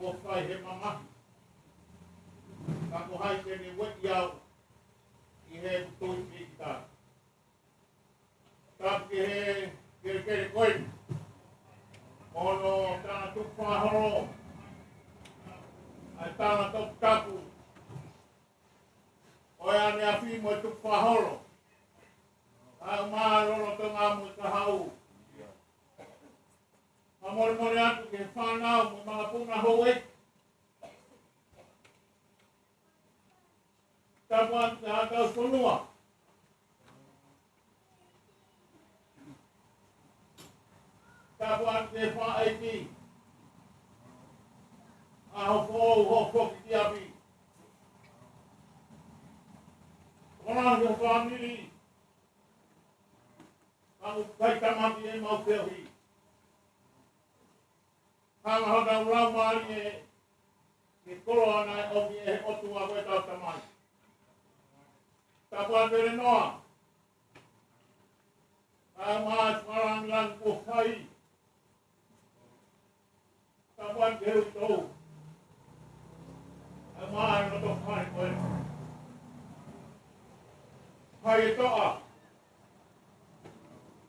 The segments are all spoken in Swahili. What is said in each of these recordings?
o whai he mamahi. Ka ko hai tene weti au I he utoi ki tā. Tāpi he kere koe. Mono tāna tuku whahoro. Ai tāna toku tapu. Oi ane a whi mo e tuku whahoro. Ai maa rono to ngā mo I ka hau. Ma mori mori atu ke whanau mo mga puna hoe. Tapu atu te hatau whanua. Tapu atu te whaeiti. Aho whou ho koki ki api. Kona ki ho whamiri. Kamu kai tamaki e mau whiohi. Hanga hota urau maari e koro ana e oki e otu a koe tau tamai. Tapu atu ere noa. Ai maa wharang lang ko whai. Tapu atu heu tau. Ai maa e noto whai koe. Whai e toa.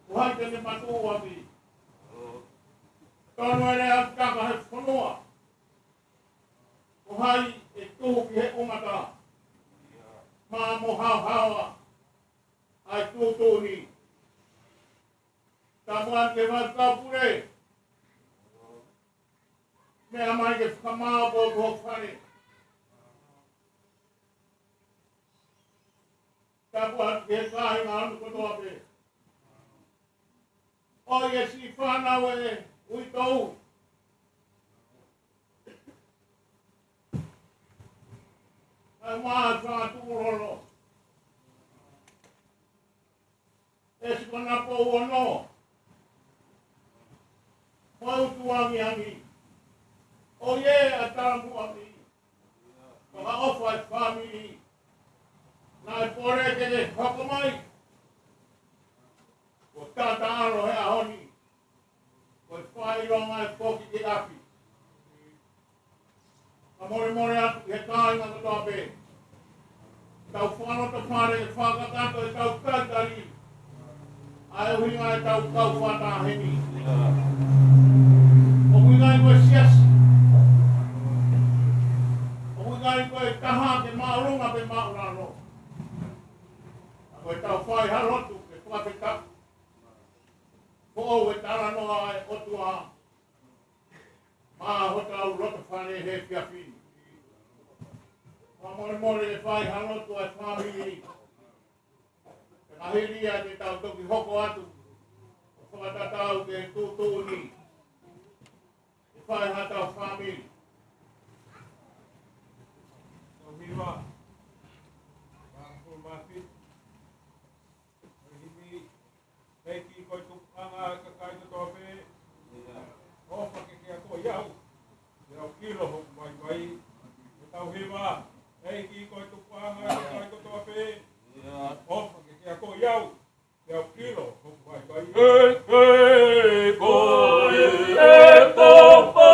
Uhai tene matu api. Tono ere atu kaka he whanua. Uhai e tuhu ki he umata. Maa mo hau hawa. Ai tūtūni. Tamuan ke whakau pure. Mea mai ke whakamau po ko whare. Tamuan ke kahi ngā anu kotoa pe. O ye si whanau e ui tau. Ai maa whaa tūroro. E si kona pou ono. Mau tuangi angi. O ye a tarangu angi. Waka ofa e whamiri. Nā e pore ke te whakamai. Ko tata aro he ahoni. Ko e whaironga e poki te api. Ka more atu he kāinga katoa pe. Tau whano te whare e whakakato e tau kaitari. Ai huinga e tau kau whata heni. O huinga e koe siasi. O huinga e koe taha ke maurunga pe maurano. A koe tau whai harotu ke whakakato. Ko e tara noa e otua. Maa hota au roto whane he whiawhini. Ma more e whai harotu e whamiri. E mahiria te tau toki hoko atu. O whakatatau ke tūtūni. E whai hatau whamiri. Tau hiwa. Wāngu mapi. Himi. Heiki koi tukanga kakai to tope. O whakeke a ko iau. Iau kilo hoku mai mai. Tau hiwa. Heiki koi tukanga kakai to tope. O whakeke a ko iau. Iau kilo hoku mai mai. Hei koi e topo.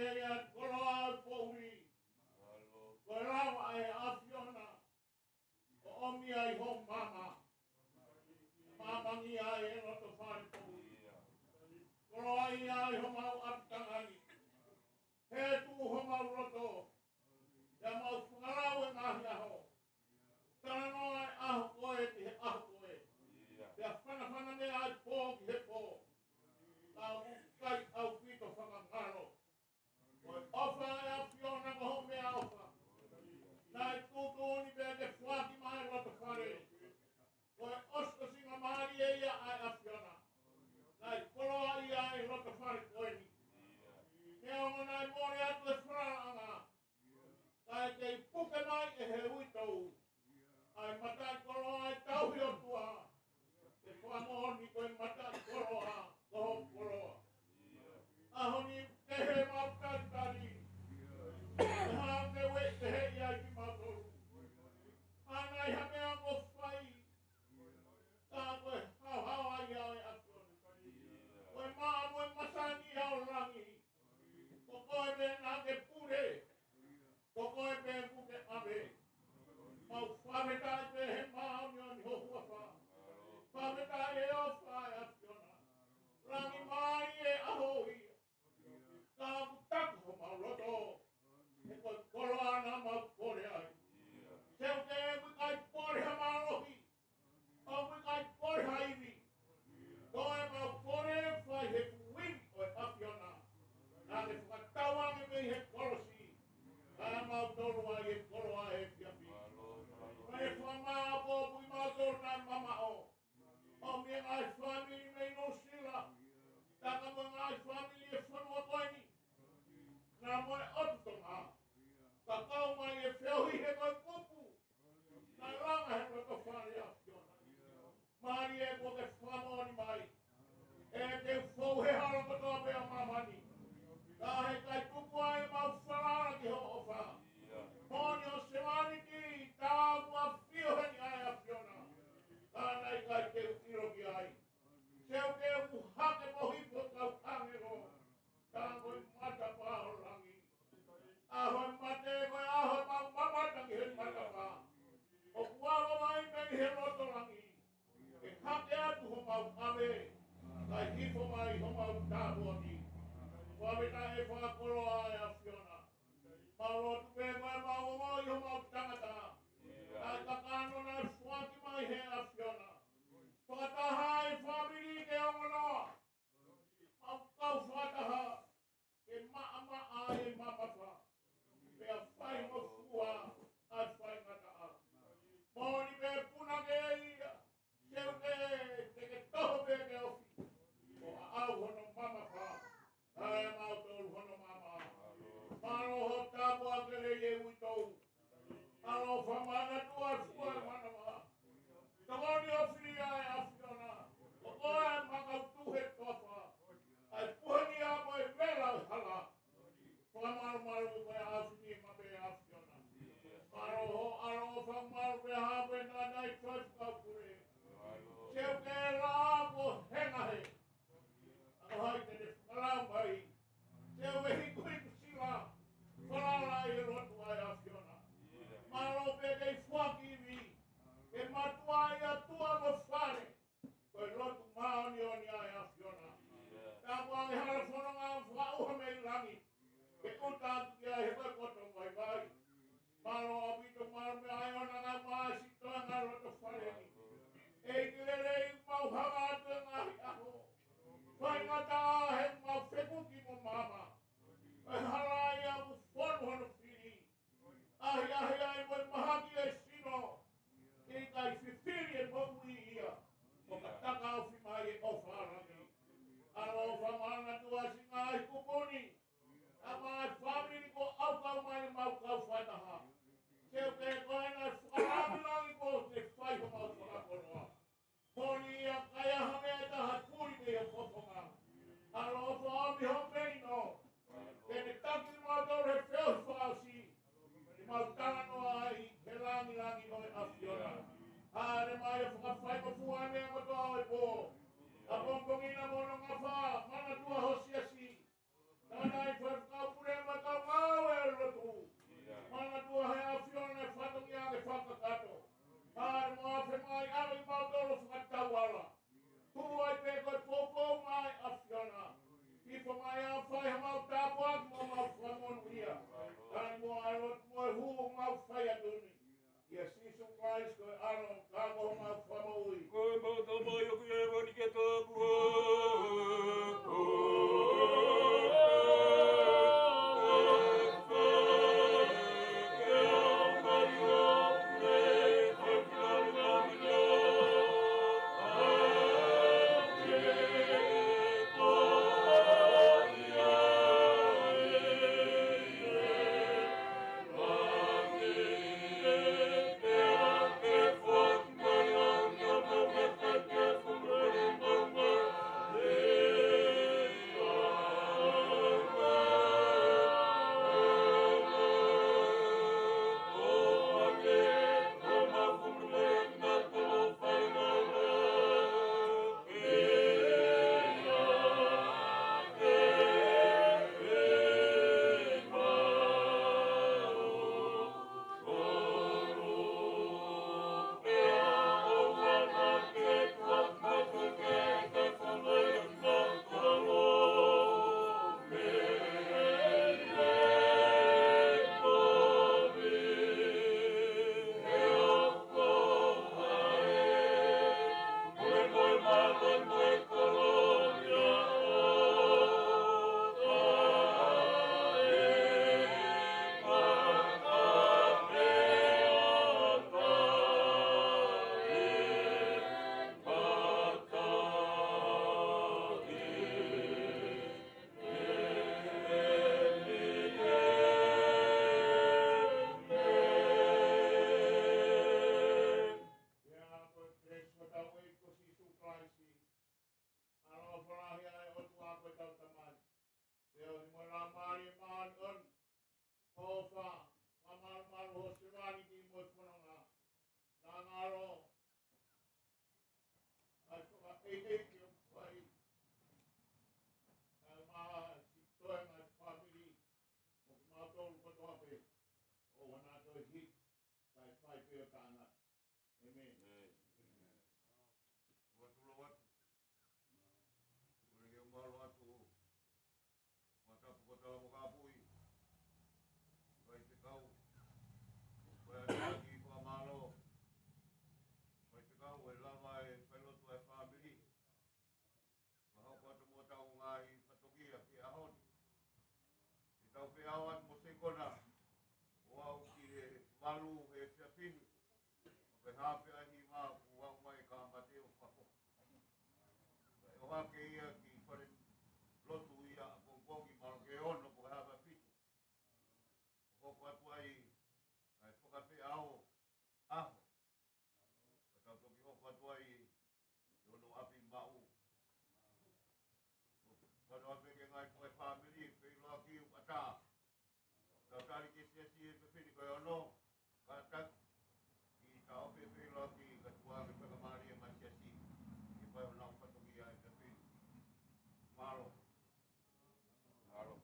ia koloa pouri. Ko rawa e afiona. O omi ai ho mama. Mama ngi ai e roto whare pouri. Koloa ia ai ho mau aptangani. He tu ho mau roto. Ia mau whangarau e ngahi aho. Tana no ai aho koe ki he aho koe. Ia whanawhana me ai pō ki he pō. Ka ukai au pito whangangaro. Koe ofa e afiona ko ho mea ofa. Nai tūtūni pēr te whaki mai roto whare. Koe osko singa maari e ia ai afiona. Nai koloa ia ai roto whare koe ni. Nea onga nai mōre atu e wharaanga. Kai kei puke mai e he uitou. Ai matai koloa e tauhi o tua. Te whamoni koe matai koloa. Koho koloa. Ahoni te he mautai tari. Hane we te he iai ki mautoru. Hanai hamea mo whai. Ka koe hau hau ai au e afiona. Koe maa moe masani au rangi. Ko koe me nage pure. Ko koe me muke ame. Mau whametai pe he maa mioni ho huafa. Whametai e o whai afiona. Rangi mai e aho ia. Ka kutaku ho mau roto. He koe koloana mau kore ai. Seu te e wikai kore ha marohi. O wikai kore ha iwi. Koe mau kore whai he kuwini o e afiona. Nā te whakatawangi me he kolosi. Ka mau tolu ai e kolo ai e piapi. Koe whamaa po pui mau tolu nā mama o. O me ngai family me no sila. Taka mo ngai family e whanua koeni. Nā moe otutonga. Ka kau mai e whiauhi he koe kupu. Nā ranga he koe whare afiona. Mari e ko ke whamoni mai. E te whau he hara katoa pēa mamani. Ka he kai tupu ai mau wharara ki ho ofa. Moni o semaniki tā mua whio he ni ai afiona. Ka nei kai te utiro ki ai. Seu te uhake mohipo kau kangero. Tā koe mata pāho rangi. Aho mate koe aho mau mamata ki he mata pā. O kuawa mai me he roto rangi. E hake atu ho mau ame. Kai hifo mai ho mau tāpuani. Waweta e whakoloa e afiona. Maurotu pe koe mau moi ho mau tangata. Kai kakano na whaki mai he afiona. Whakataha e whamiri ke ongonoa. Mau kau whakataha. Ke maa e mapapa. Pea whai mo fua. Ai whai ngataa. Moni pe puna ke ia. Seu ke toho pe ke ofi. O au hono mapapa. Ai mau tolu hono mama. Maro ho tapu akele ye uitou. Alo whamana tua fua mana ma. Tawani ofi ai afiona. O koe makau tuhe tofa. Ai puhani apo e vela hala. Whamaru maru koe afini mabe afiona. Maro ho alo whamaru pe hape nanai choice kaupure. Seu ke rāpo hengahe. Ahai te whalau mai. Seu e hiku hiku sila. Whalala i rotu ai afiona. Maro pe kei whaki mi. Ke matua i atua mo whare. Koe rotu maoni oni ai afiona. Tā puangi hara whanonga whauha me i rangi. Ke utatu ki ai he koe koto mai vai. Maro apito maro me ai ona ngā maa sitoa ngā roto whare ni. Ei kirere i mau hanga atu e ngahi aho. Whai ngata he mau whekuki mo mama. E harai a mu whonu hono whiri. Ahi ai moi mahaki e sino. Kei kai whiwhiri e moui ia. O ka taka au whimai e o wharangi. Alo whamana tua singa ai kupuni. A mai whamiri ko au kau mai mau kau whaitaha. Seu ke koe na wharabilangi ko te whai ho mau whakakoroa. Moni ia kai aha mea taha puri ke o whoponga. Alo whaami ho peino. Ke te taki mau tau he whio whaasi. Ni mau tangano ai ke langi o e afiona. Hare mai e whakawhai mo fua mea mo toa e pō. A pongpongina mono ngā wha, mana tua hosi asi. Nana i whakau pure Teo ni mo la mari man on. Kofa. Kamal mal ho sewani ki mo fonanga. Nangaro. Ai whaka ei ki o whai. Ai maa si toe ngai whamiri. O ki maa tolu katoa pe. O wana toi hit. Kai whai peo tāna. Amen. Watu watu. Ule ngalo watu. Matapu kota mo kapui. Vai te kau. Vai aki pa malo. Vai te kau e lava e whailotu e whamiri. Mahau kata mo tau ngai whatokia ki ahoni. I tau whiawan mo sekona. O au ki e walu e whiapinu. Ke hape ahi mā ku wau mai ka mateo whako. O hake ia ki whare lotu ia a kongkongi maro ke ono ko hawa pitu. Hoko atu ai whakawhi ao aho. Tau toki hoko atu ai ono api mau. Wano ape ke ngai koe whamiri, whi loa ki u ata. Tau tari ke siasi e whiwhiri koe ono. Ka tak. I tau pe whi loa ki katua ke whakamari e mai siasi. I whai o nau whatoki ai whiwhiri. Malo. Halo.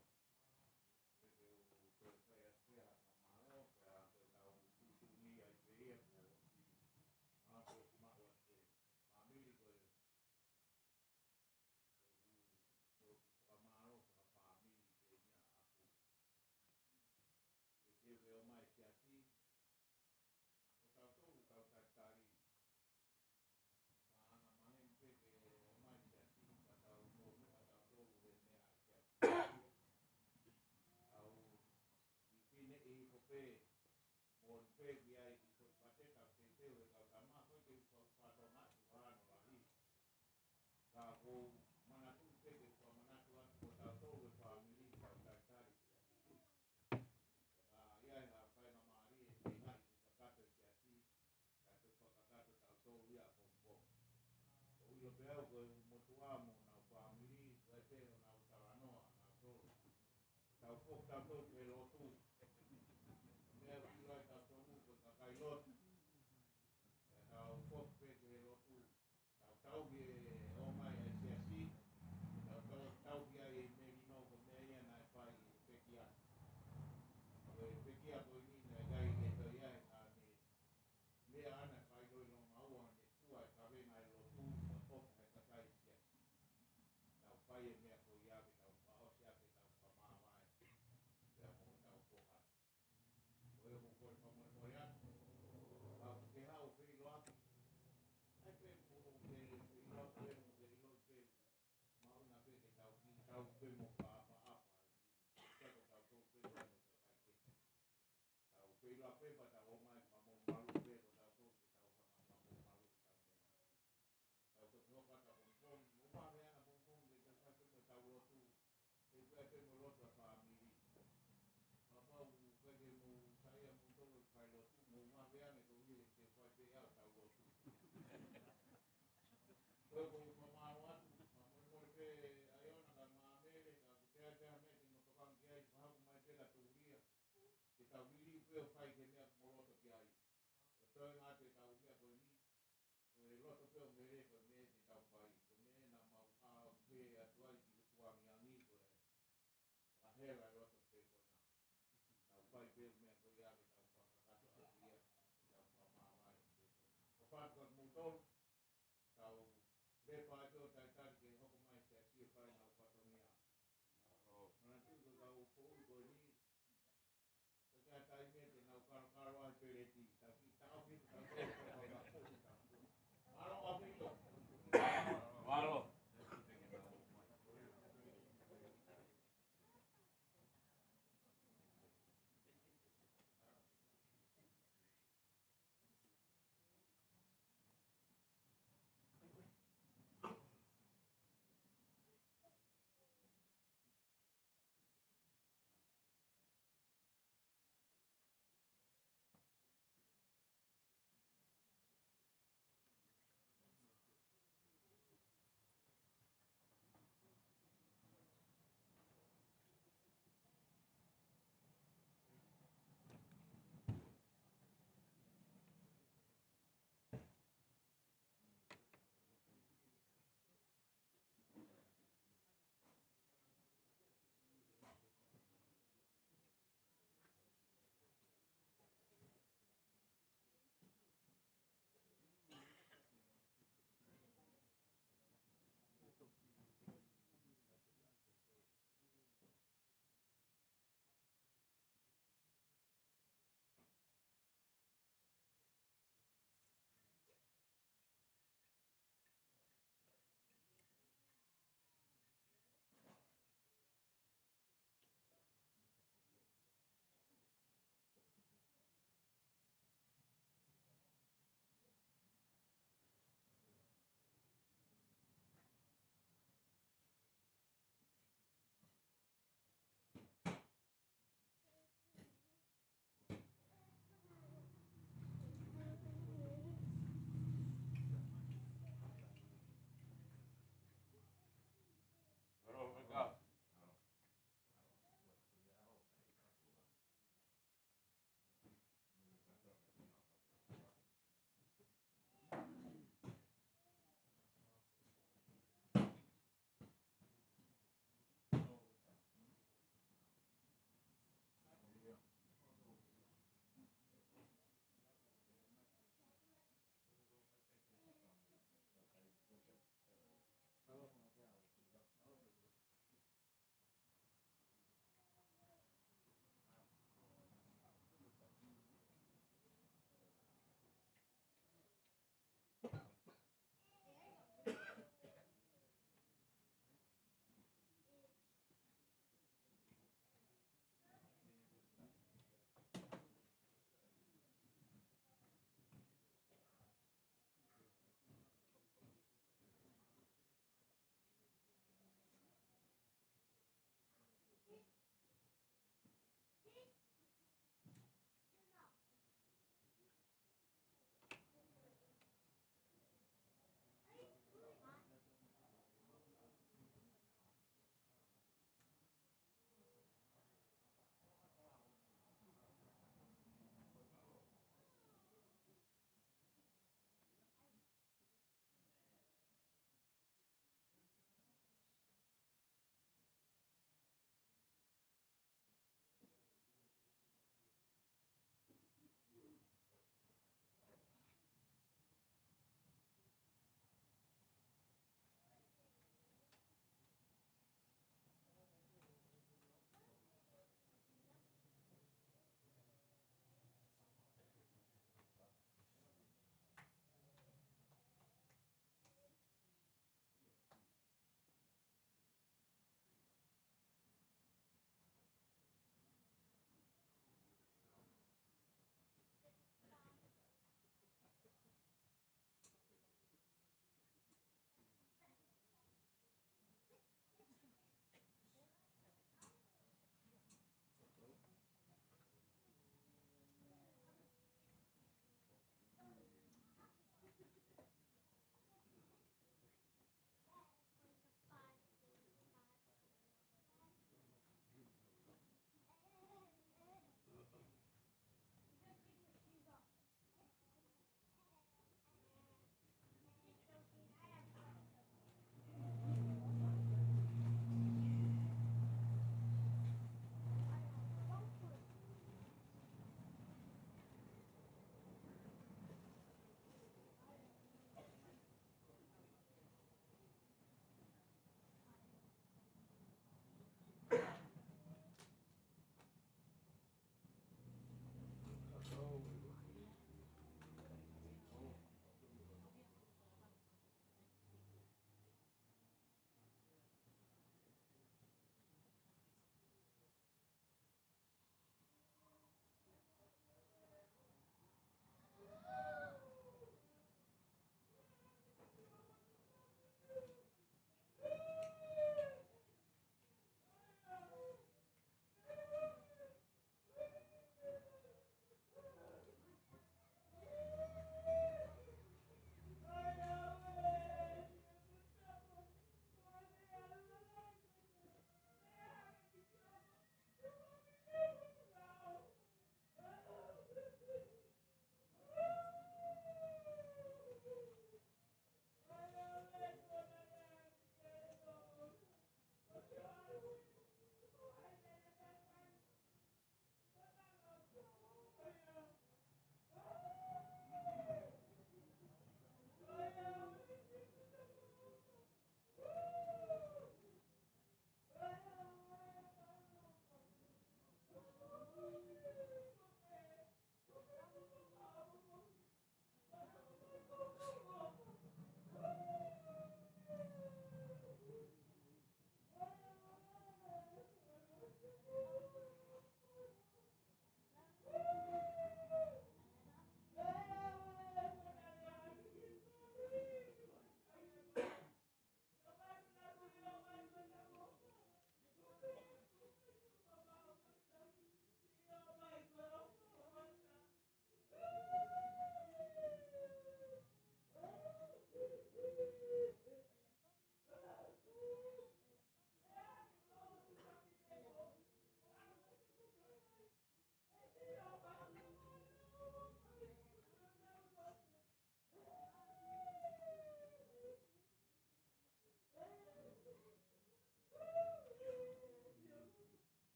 Halo.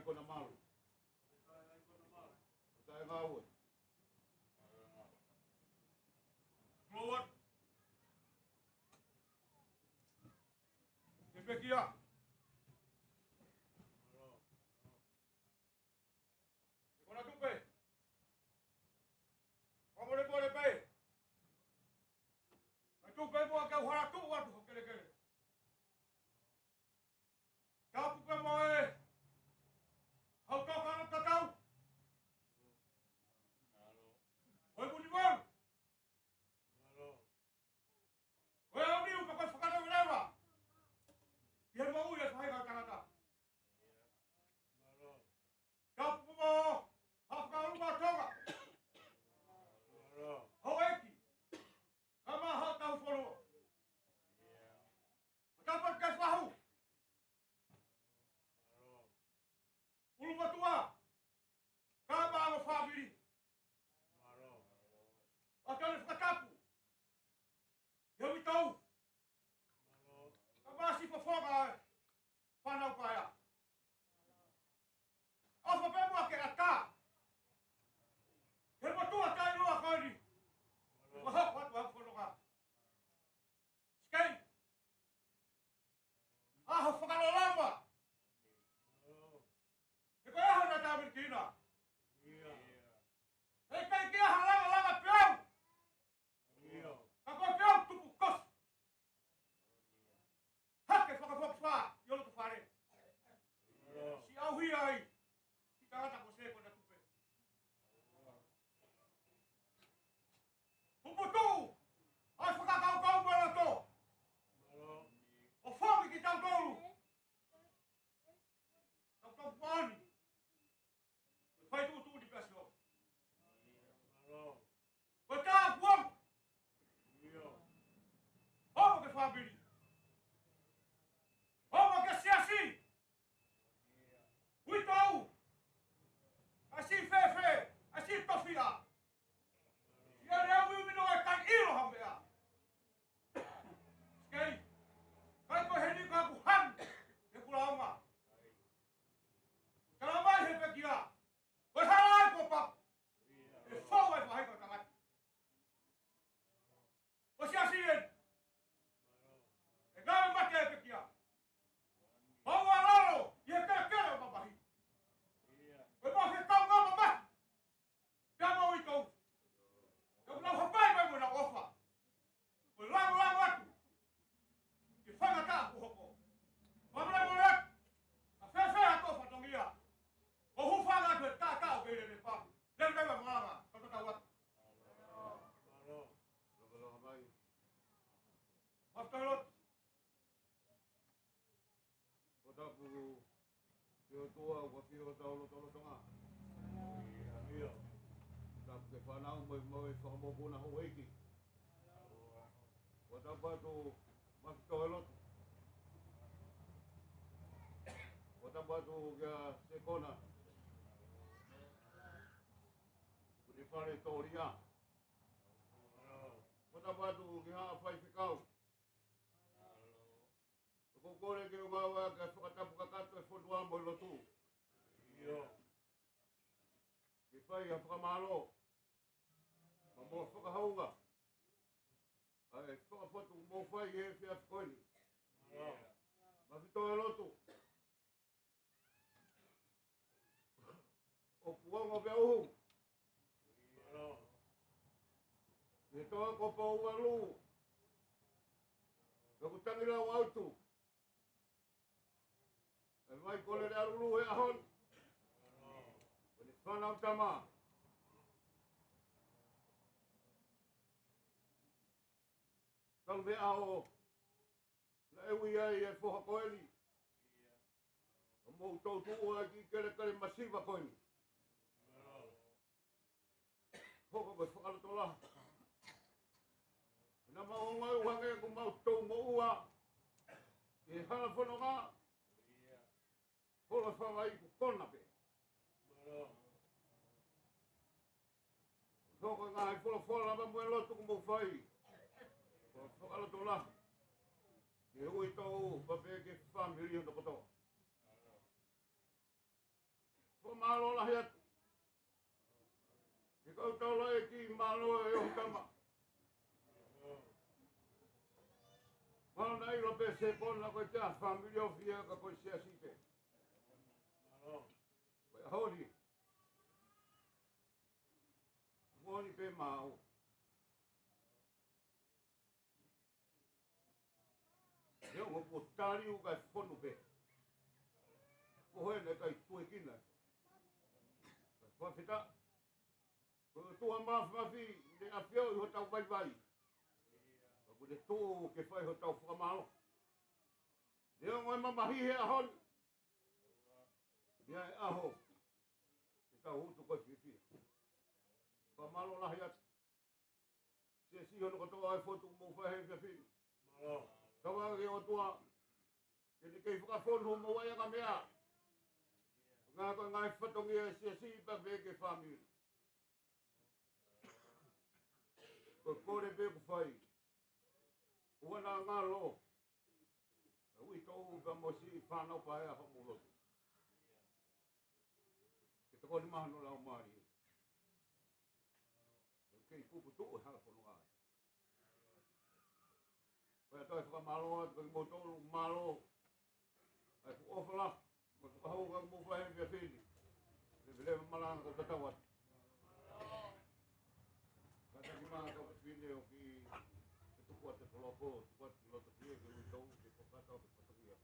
ai kona malu. Tai ngau. Keluar. Dia. Kona tupe. Kamu le boleh pe. Itu pe mo ka hora tu wa tu kele. Kau pe mo hau kau kana tatau. Oi buni bol. Oi abri u ka fakada uleva. Biar mau ya sai ka kana ta. Kau pe mo hau kau rumah tonga. Hoeki. Kama hau tahu follow. Dapat gas bahu. Ulu batua. Kama ama family. Akan fatapu. Eu então. Kama si fofoga. Panau kaya. Apa pemo ke ata. Eu batua tai no akali. What follow ka. Skate. Ah, fakalo lamba. Ikaw ang natamit kina. Eh, kaya kaya halang at piyaw. Kapag piyaw, tupukos. Hake, fakapoksa. Yolo to fare. Si Auhi ay. Kita nga takose ko na tupe. Puputu. Ay, fakakaw-kaw ba na to? O fome kita ang tolo. Tagtagpuan. Fai tutu di peslo. Bata buang. Homo ke family. Homo ke siasi. Uitau. Asi fefe. Asi tofia. Ia reu mino e kan ilo hambea. Skei. Kai ko heni ka buhan. E kulauma. Kalama he pekia. Oi halai ko pap. E fo vai vai ko tamat. O si asien. E gawe mate e pekia. Bawa lalo. Ye kere babahi. Oi mo he kau ngau mama. Damo ito. Kau na hapai mai mo na ofa. Oi lang watu. Ke fanga ka ko hoko. Pamla morat. A fefe ato fatongia. O hu fanga ke ta ka o ke pa. Lem lem mama. Ka ta wat. Kalau mai. Afterlot. Kota pu. Yo tua wa pio taulo tonga. Tak ke fanau mai whakamoku na hoeki. Kota batu mafitohelot. Kota batu kia sekona. Kuni whare toria. Kota batu kia whai whikau. Ko kore ke ngawa ka whakatapu kakato e whodua mo i lotu. Ki whai a whakamalo. Ma mo whakahaunga. Ai whakawhatu mo whai e whia whkoini. Ma whito e lotu. O puanga pe uhu. E toa ko pa ua lu. Ka kutangira o autu. E vai kole re arulu e ahon. Kone whanau tama. Tau me ao. Na ewi ai e whoha koeli. Ka mou tau tuu a ki kere masiva koeni. Hoko koe whakarato la. Na maunga uhange ku mau tau mo ua. E hana whono ngā. Hola whawai ku kona pe. Hoko ngā i whola lama mue lotu ku mau whai. Whakarato la. E hui tau pape ke whamiri handa kotoa. malo lah ya. Ikaw tau lai ki malo yung tama. Malo na ilo pe se pon la ko cha familia ofia ka ko sia sipe. Kaya hodi. Moni pe mau. Yo mo potari u ka fonu pe. Ko ne kai tu kina. Ko fita. Ko tu amba fafi de afio ho tau vai vai. Ko de tu ke fai ho tau fa malo. Yo mo mamahi he ahon. Dia aho. Kita hutu ko fifi. Fa malo lah ya. Si ho no to ai foto mo fa he fifi. Malo. Tawa ke o tua. Ke ni ke fuka fon ho mo ya ka mea. Nga ko ngai fotongi si pa be ke family. Ko kore be ko fai. Ua ngalo. Ui tau ka mo si whanau pae a hamulo. Ke tako ni mahano lau maari. Kei kupu tuu hala whanu ai. Kaya toi whakamalo at kei mo tolu malo. Ai fu ofala. Ma tukahau ka mo whahe via whini. Lebe malanga ka tatawat. Kata ki maa ka whini o ki tukuat te koloko, tukuat ki loto kia ki ui tau ki pokata o ki patakia.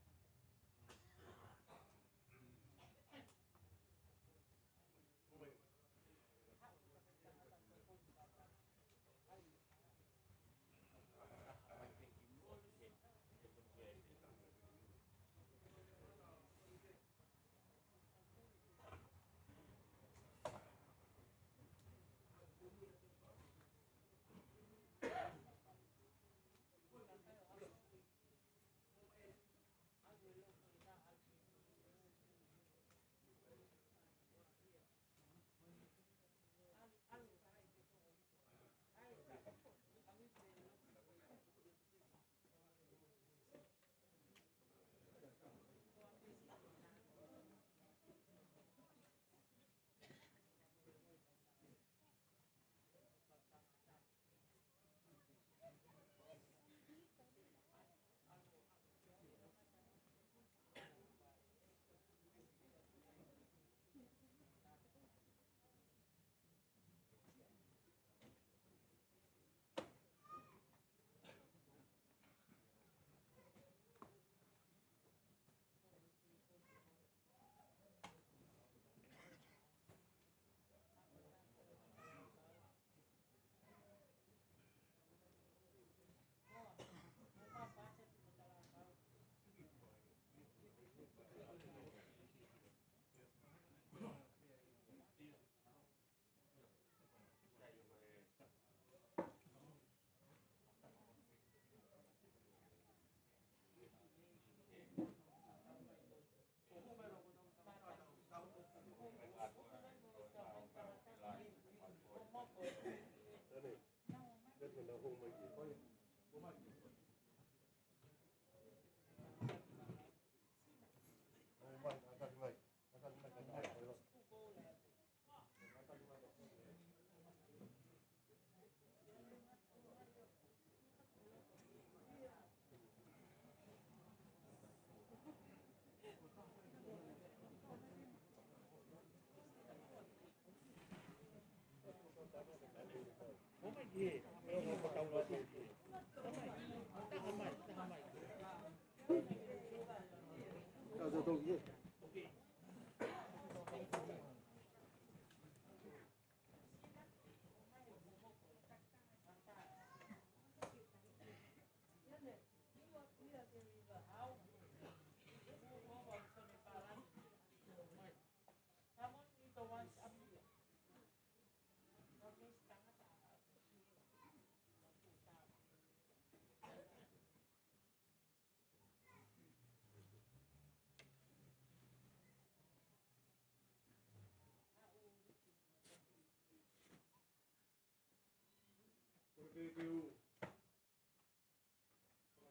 Keu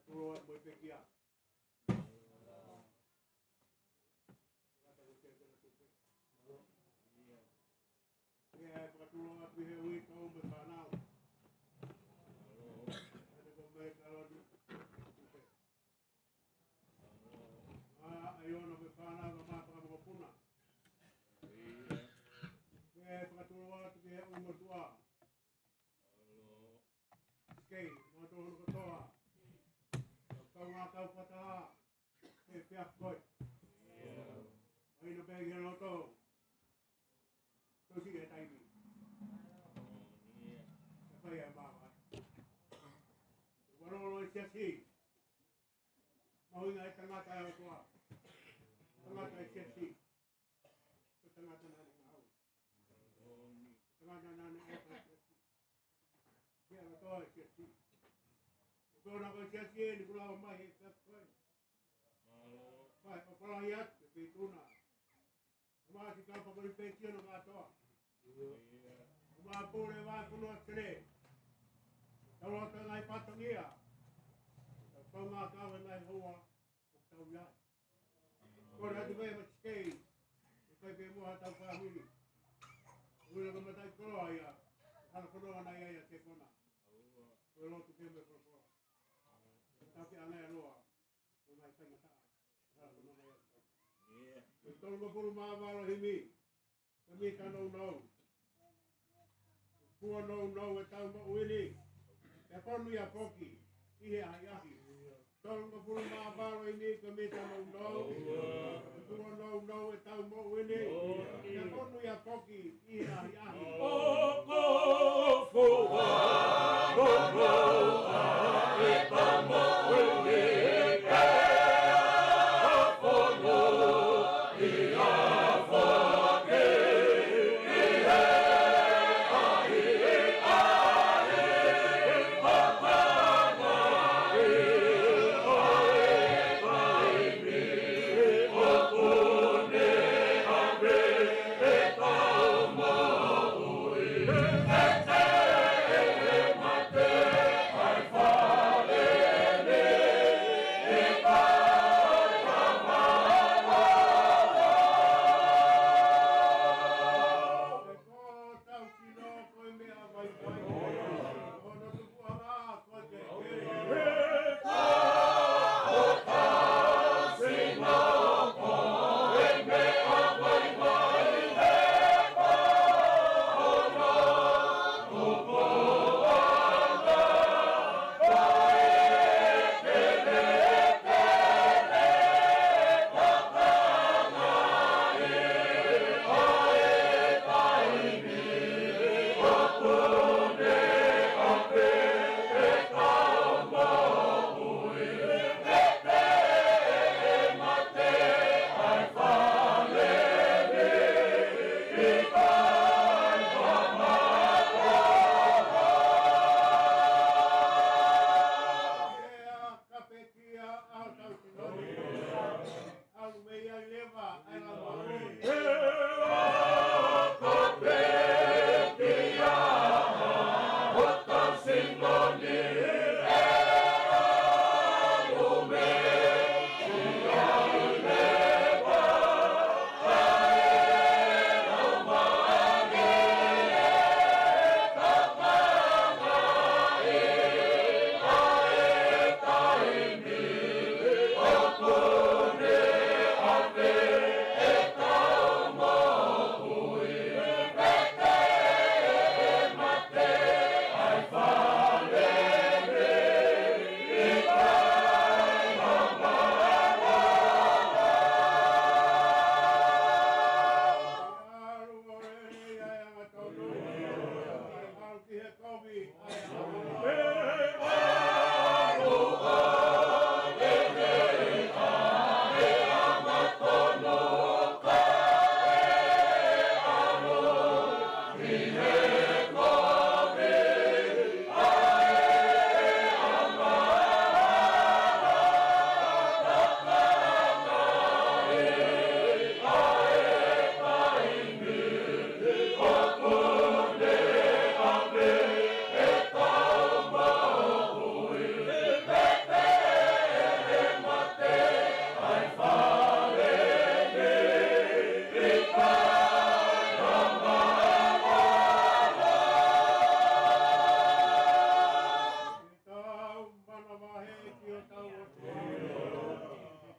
tulo mo pekia. Kata ko Yeah, but you want to hear we told me for now. Ada ko may kalon. Ayon na befana na mapa mo puna. Yeah, patulungan to kaya umudwa. Okay, mo to ko to. Kau ngakau patah. Pihak koi. Ay na bagian auto. Terus dia tadi. Apa ya bapak? Walau siasi. Mau ingat tengah tayo tua. Tengah tayo siasi. Tengah tayo ngau. Tengah tayo siasi. Dia betul siasi. Itu nak siasi di pulau mai koi. Pai papalaiat begitu na. Masih kau pakai pensiun nak tahu. Mampu lewat kuno sini. Kalau tengah patang dia, tengah kau dengan hawa, tahu ya. Kau dah juga macam kau bemu atau kau ini. Kau nak macam kau ya, kalau kau nak ayah ya cekona. Kau tu bemu kau. Tapi anak luar, kau nak tengah tak. Kalau kau nak ayah. Betul kau pun mahu ini. Kami kan no. Pua no tau mo wini. E ponu ya poki. Ihe ayahi. Tol ko pulu mabaro ini kami kan no. Pua no tau mo wini. E ponu ya poki. Ihe ayahi.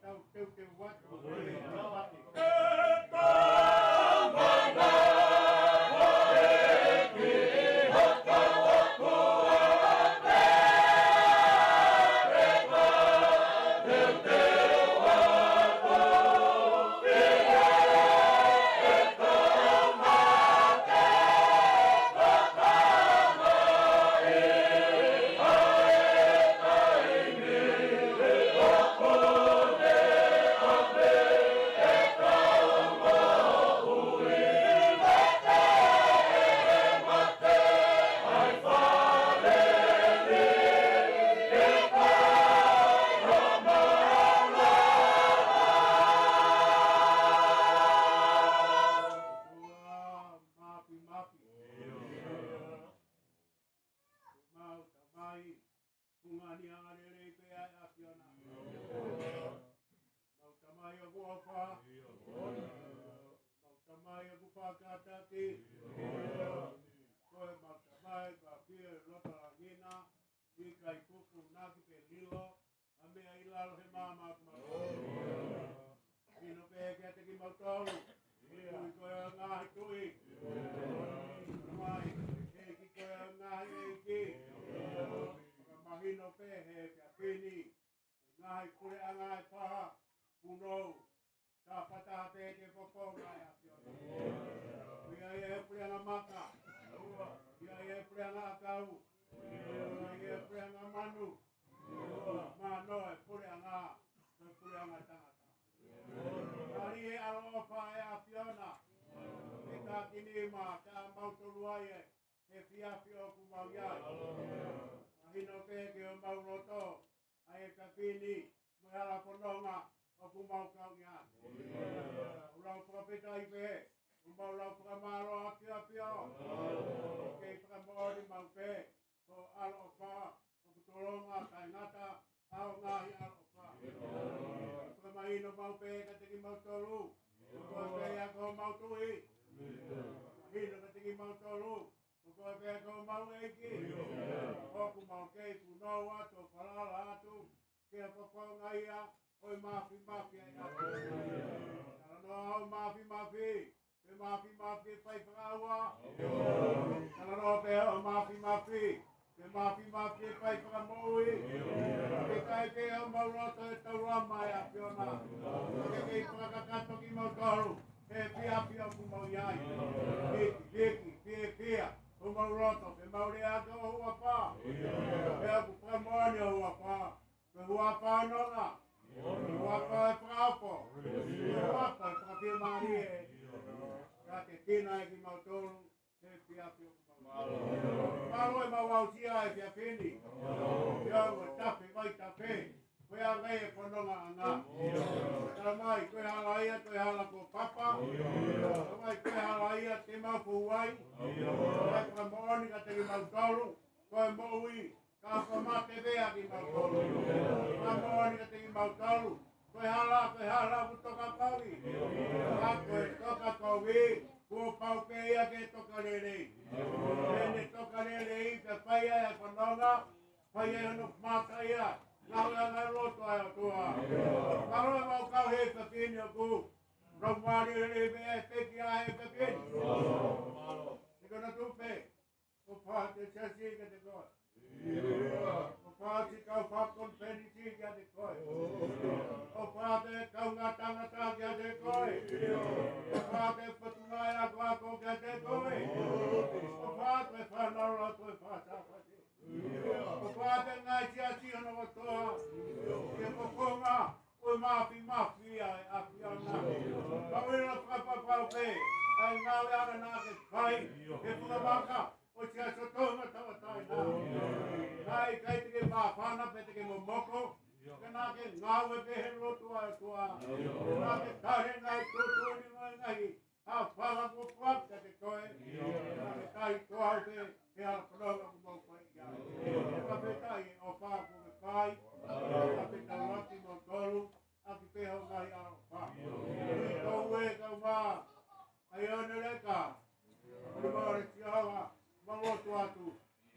Tau teu te watu. Pati.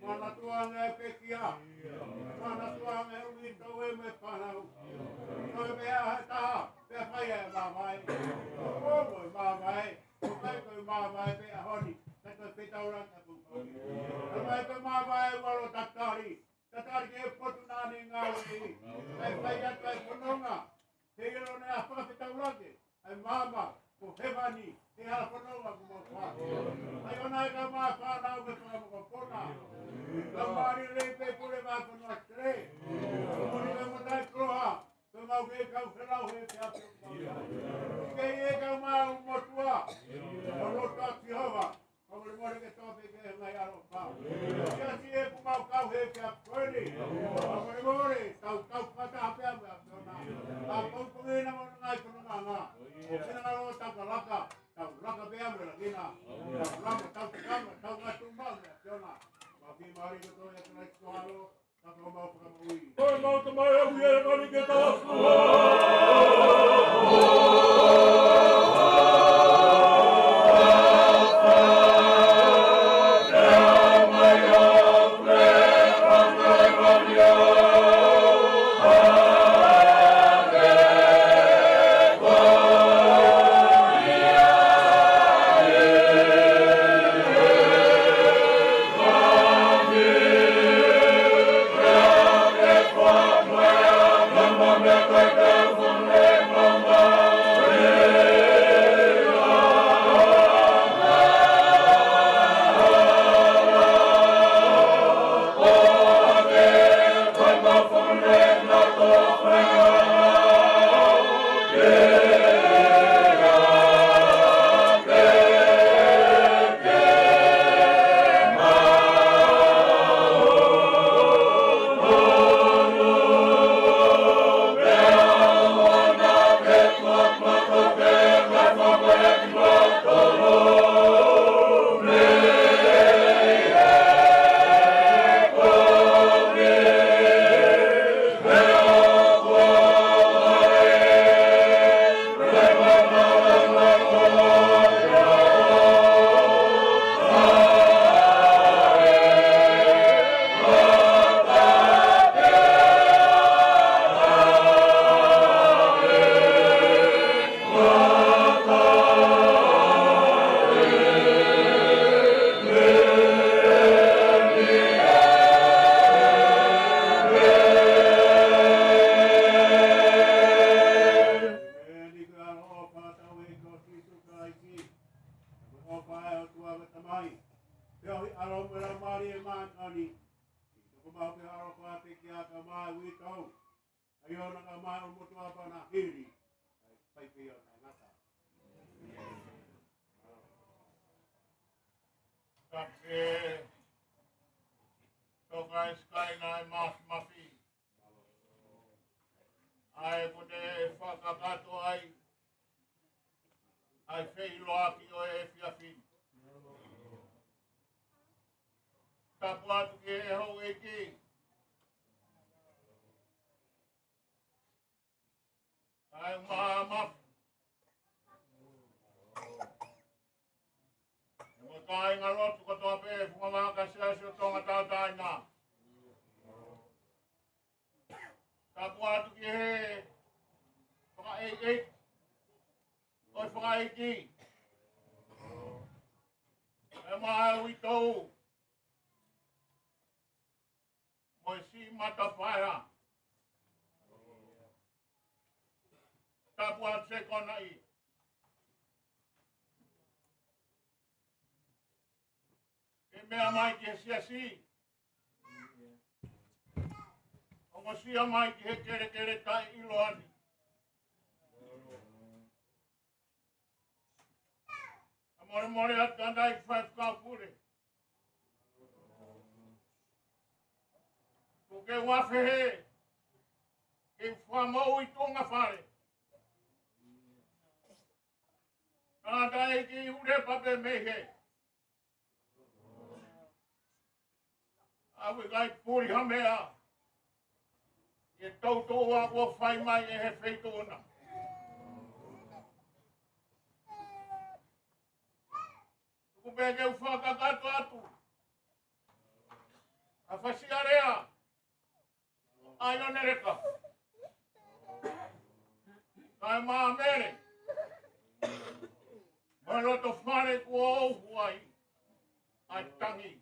Mana tuang e pekia, mana tuang e uito e me panau, Tôi bé ta bé phải mà mày ô rồi mà mày tôi phải tôi mà mày bé honi cái tôi phải tao ra cái bụng tôi mà mày vào tatari cái foto na ni ngau ni cái phải ya cái phononga thế nó này apa cái tao ra cái mama ko hevani te ala phononga ko ma ai ona ka ma fa na ko ko pona la mari le pe pure ma ko no tre ko ni mo dai kroha tôi mau cái câu sẽ lau hết theo cái câu mau một tua một lốt cao thì hơn à không được mua cái to cái này ăn không bao cái gì cũng mau cao hết theo rồi đi không được mua đi cao cao phát ra phải không à không có người nào ngay cũng ngang à cái nào nó tao cả laka phải không là cái nào laka tao ngay tung bao là cho nào mà vì mari cái tôi cái này cho alo tao không bao phần ui Oi, malta mai au ia ngani ke tāku. Ai fei loa ki o e fia fin. Tapu atu ki e hou e ki. Ai maa mafu. E mo kai ngā lotu katoa pe, funga maa ka siasi o tonga tātai nā. Tapu atu ki he, whaka e. Oi whakai ki. E maa ui tau. Moi si mata whaia. Tapu atu se kona i. E mea mai ki he siasi. Ongo sia mai ki he kere tai iloani. More at the night 5 kapure. Porque wafe he. Que famou I tonga fare. Nada e ki ure pape mehe. Awe gai puri hamea. E tauto wa o fai mai e he feito ona. Kupege ufaka kato atu. Afasi area. Ayo nereka. Mai mere. Mai loto whare kua ohu ai. Ai tangi.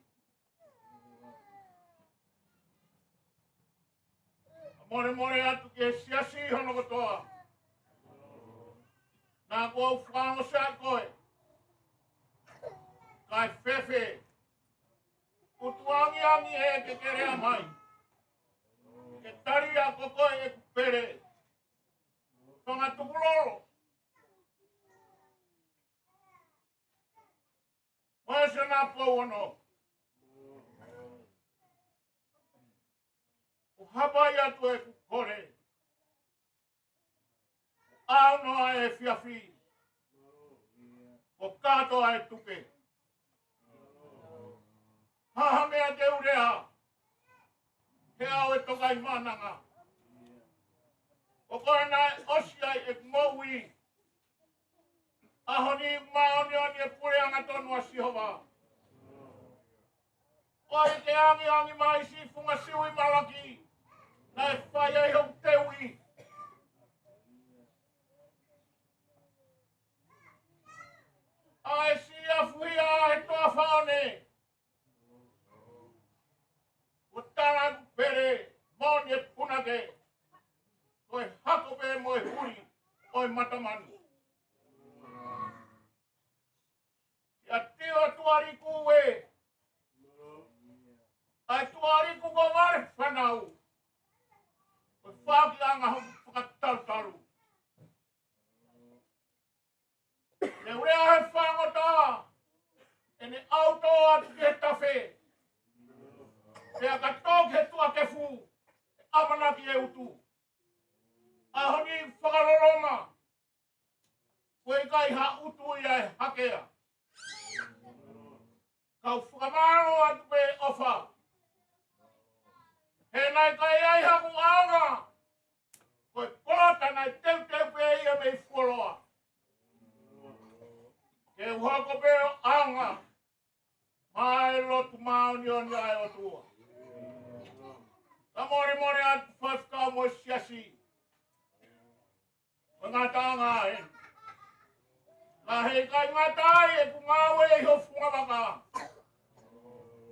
More atu ke siasi hono kotoa. Nā kua whango sai koe. Kai fefe. Utuangi e ke kerea mai. Ke tari a koko e kupere. Tonga tukulolo. Moesa nā pou ano. Uhapai atu e kukore. Aonoa e fiafi. O katoa e tuke. Haha mea te urea. He au e tokai mananga. O koe nai osia e ngowi. Ahoni maoni e pure anga tonu a Sihova. Oi te angi mai si funga siwi malaki. Nai whaia i hau tewi. Ai si a fuia e toa whaone. O tana kupere, moni e punake. Oi hakope moe huri, oi matamani. Ia tio tuari kuwe. Ai tuari kuko mare whanau. Oi whaki anga hoku whakatautaru. Ne urea he whangota. E ne auto atu ke tafe. Pea ka tōk he tua ke fu. E amanaki e utu. Ahoni whakaroroma. Koe kai ha utu ia e hakea. Kau whakamaro atu pe ofa. He nai kai ai haku aonga. Koe kolata nai teu pe ia mei fuoloa. Ke uhako pe aonga. Mai lotu maoni oni ai o tua. Ka more atu whafkau mo siasi. O ngā tāngā e. Ka hei kai ngā tāi e ku ngāwe e ho funga waka.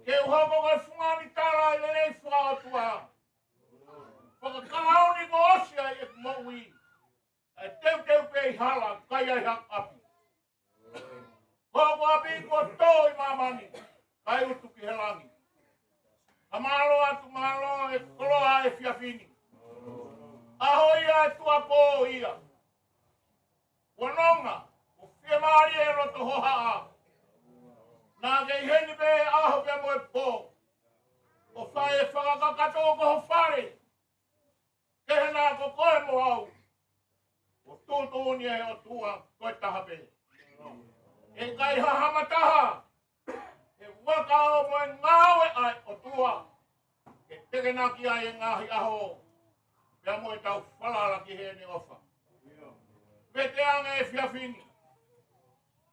Ke uhako kai funga ni tāra e lelei whakaotua. Whakakalauni ko osia e ku maui. E teu pe i hala kai ai hak api. Koko api ko tō i mamani. Kai utu ki he langi. A malo atu malo e koloa e fiafini. Aho ia e tua pō ia. Wanonga, o fia maari e roto hoha a. Nā kei heni pe aho pe moe pō. O whae whakakato ko ho whare. Kehe nā ko koe mo au. O tūtūni e o tua koe taha pe. E kai hahama taha. E waka o moe ngāwe ai o tua. E teke naki ai e ngāhi aho. Pea moe tau whalala ki he ni ofa. Pete anga e fiafini.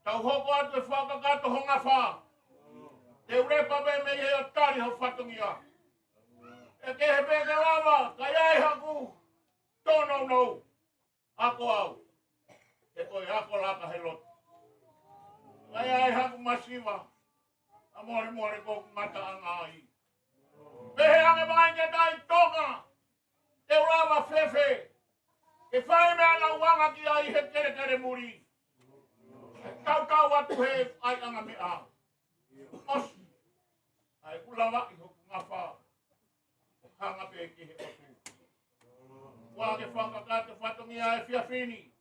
Tau hoko atu e whakakato honga wha. Te urepa me me he o tari ho whatungia. E ke he peke lava, kai ai haku. Tono nou. Ako au. E koe ako laka he lotu. Kai ai haku masiva. A more koku ngata anga ai. Pehe anga mai ke tai toka. Te lava fefe. Ke whae mea na wanga ki ai he kere muri. E tau atu he ai anga mea. Osi. Ai ulawa i hoku ngā wha. O hanga pe ki he otu. Wā ke whakakate whatongia e fiafini.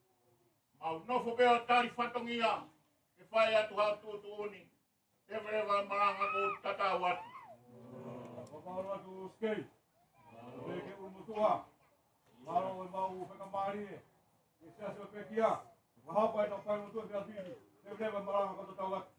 Mau nofo pe o tari whatongia. Ke whae atu hau tūtu uni. Te vrewa maranga ko tata watu. Whakaaro atu skei. Peke umutua. Maro e mau whakamari e. E seasi o pekia. Wahapa e tau pai umutua ki alpini. Te vrewa maranga ko tata watu.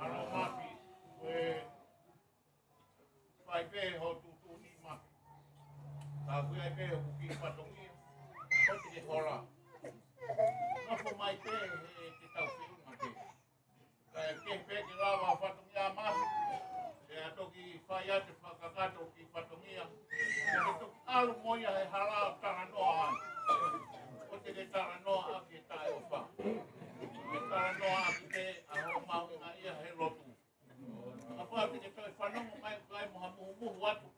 Ano mapi, we whai pe ho tutu ni mapi. Ka Aku ai pe o ki patongi. O te hola. Ngafo mai te te tau whiu ma te. Kai ke pe ki rawa patongi a masu. E a toki whai ate whakakato ki patongi a. E toki alu moia he harao taranoa ai. O te ke taranoa a ki tae o wha. Ke taranoa a ki te a ho mau inga ia he lotu. Apa te ke toi whanongo mai kai moha muhu atu.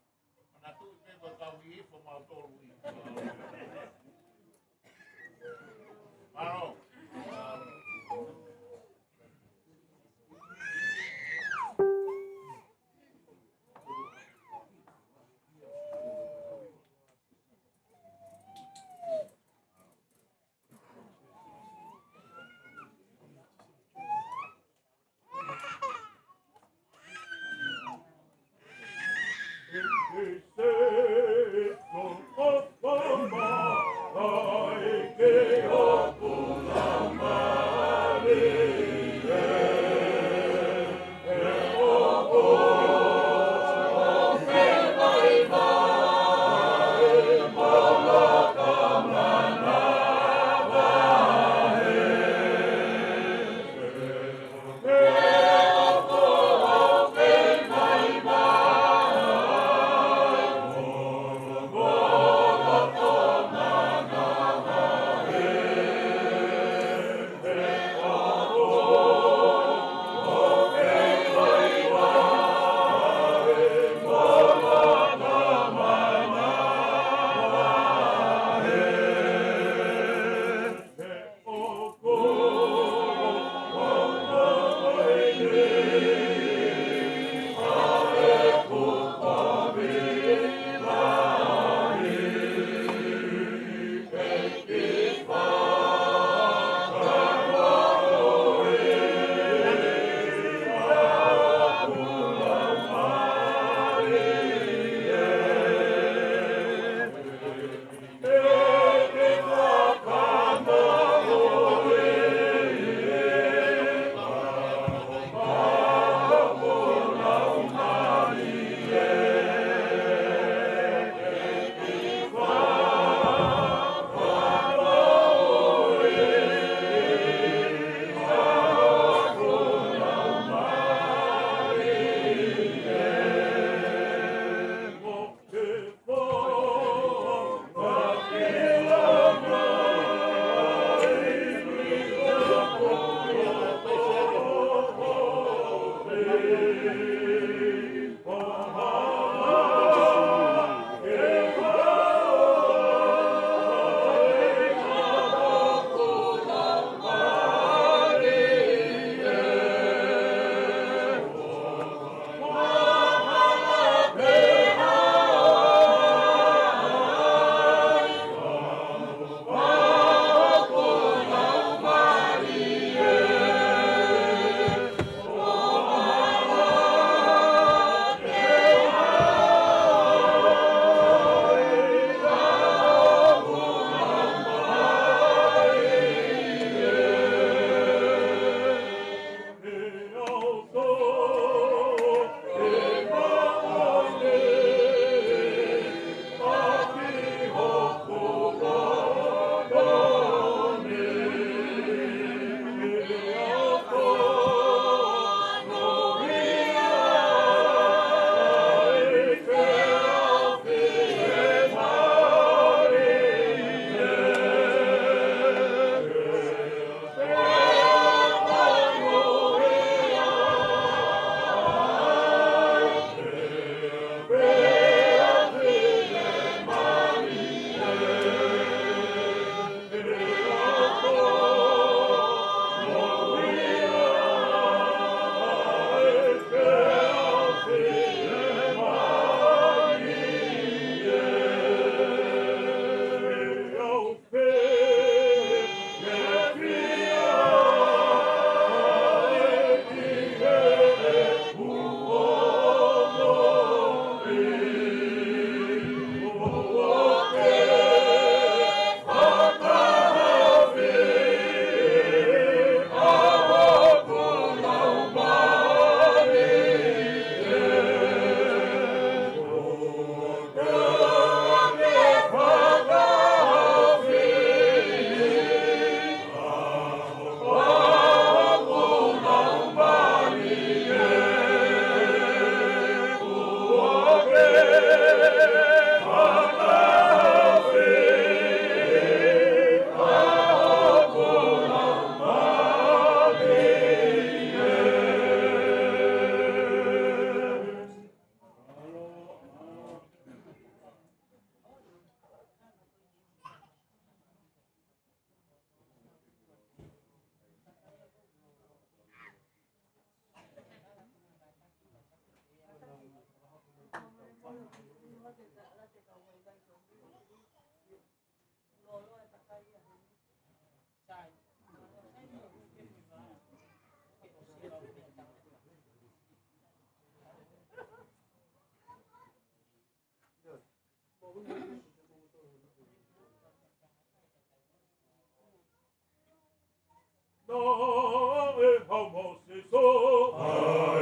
Mana tu te ko kau hi po mau tolu i. Maro. He said, no, No, e homo se so. Oh,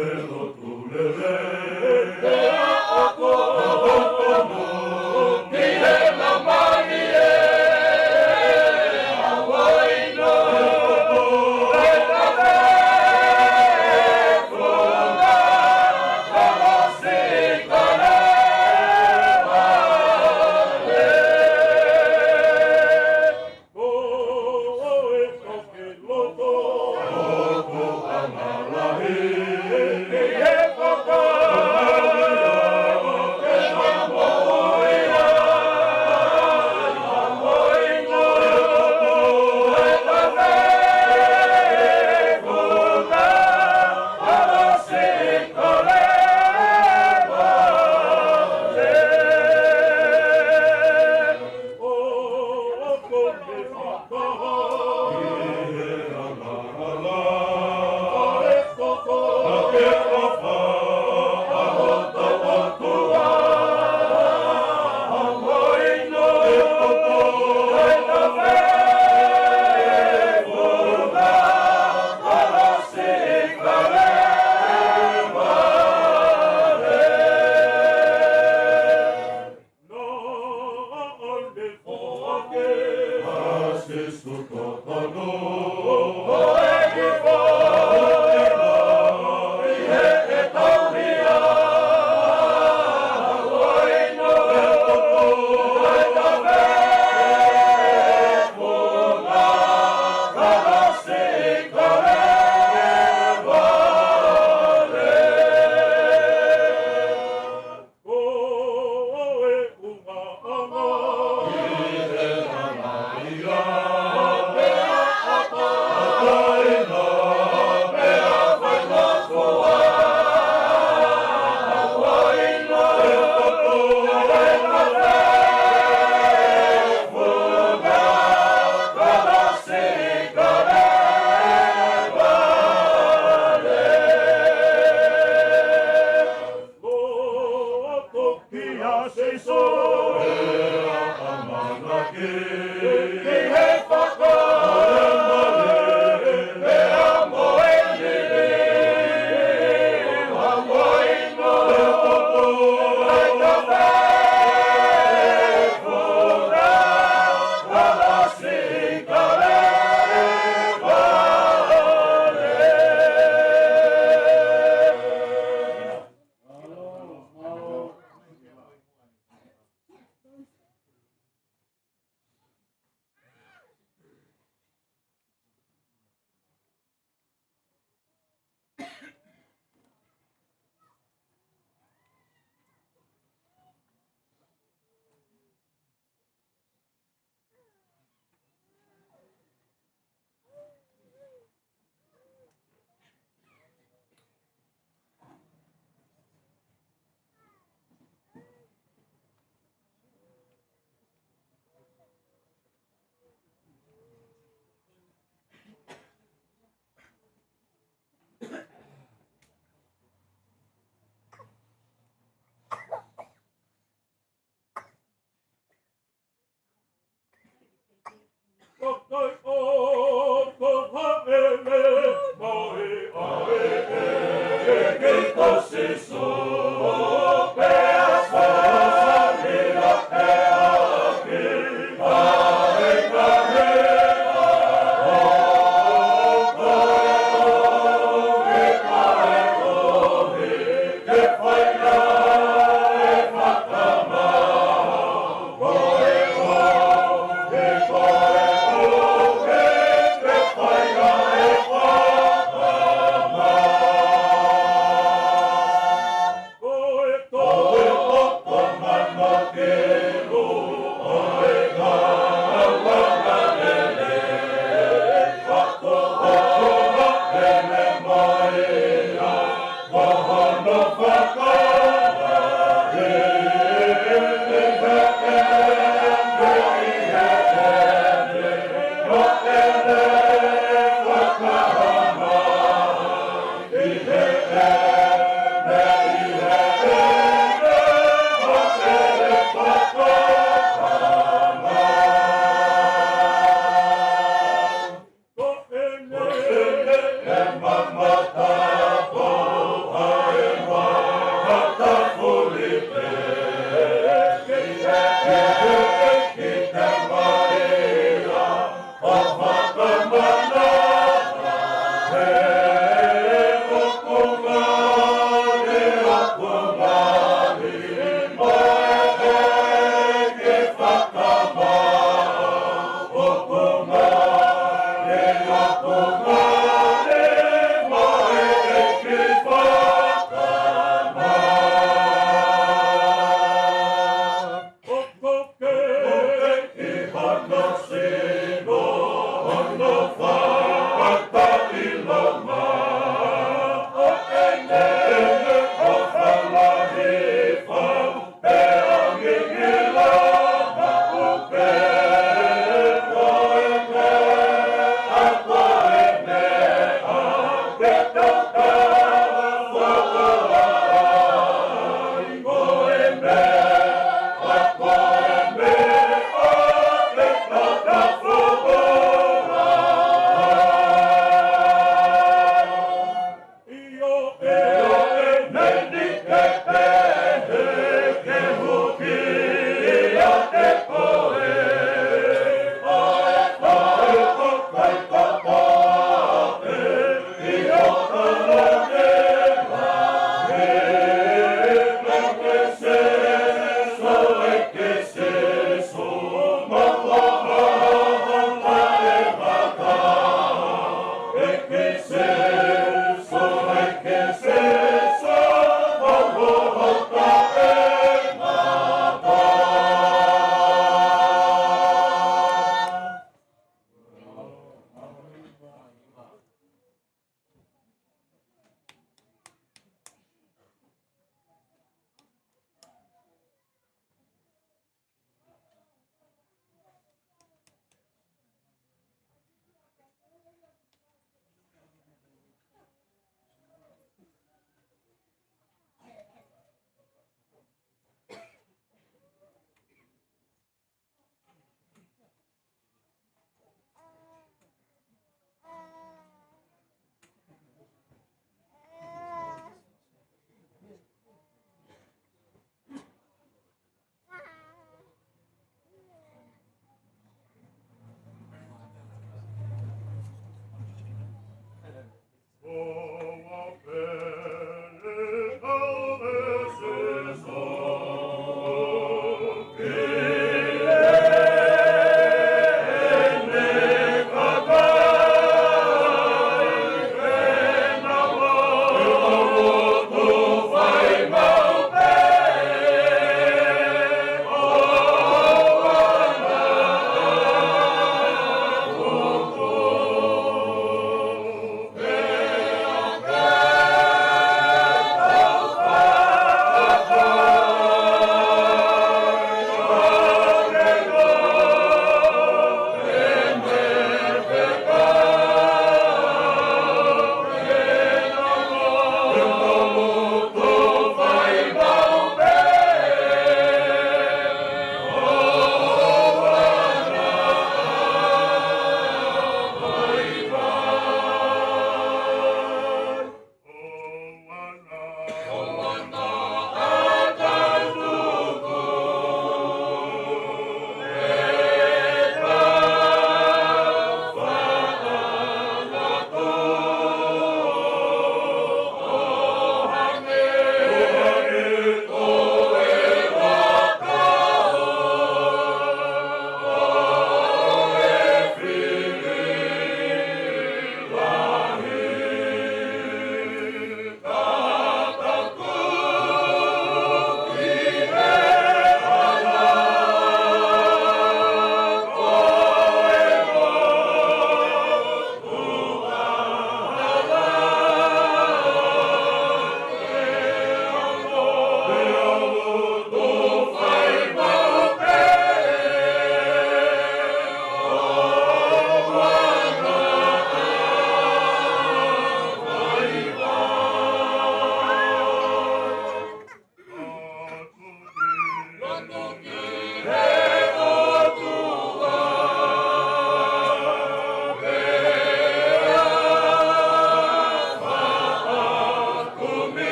e so che loto. Amalahi.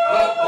Oh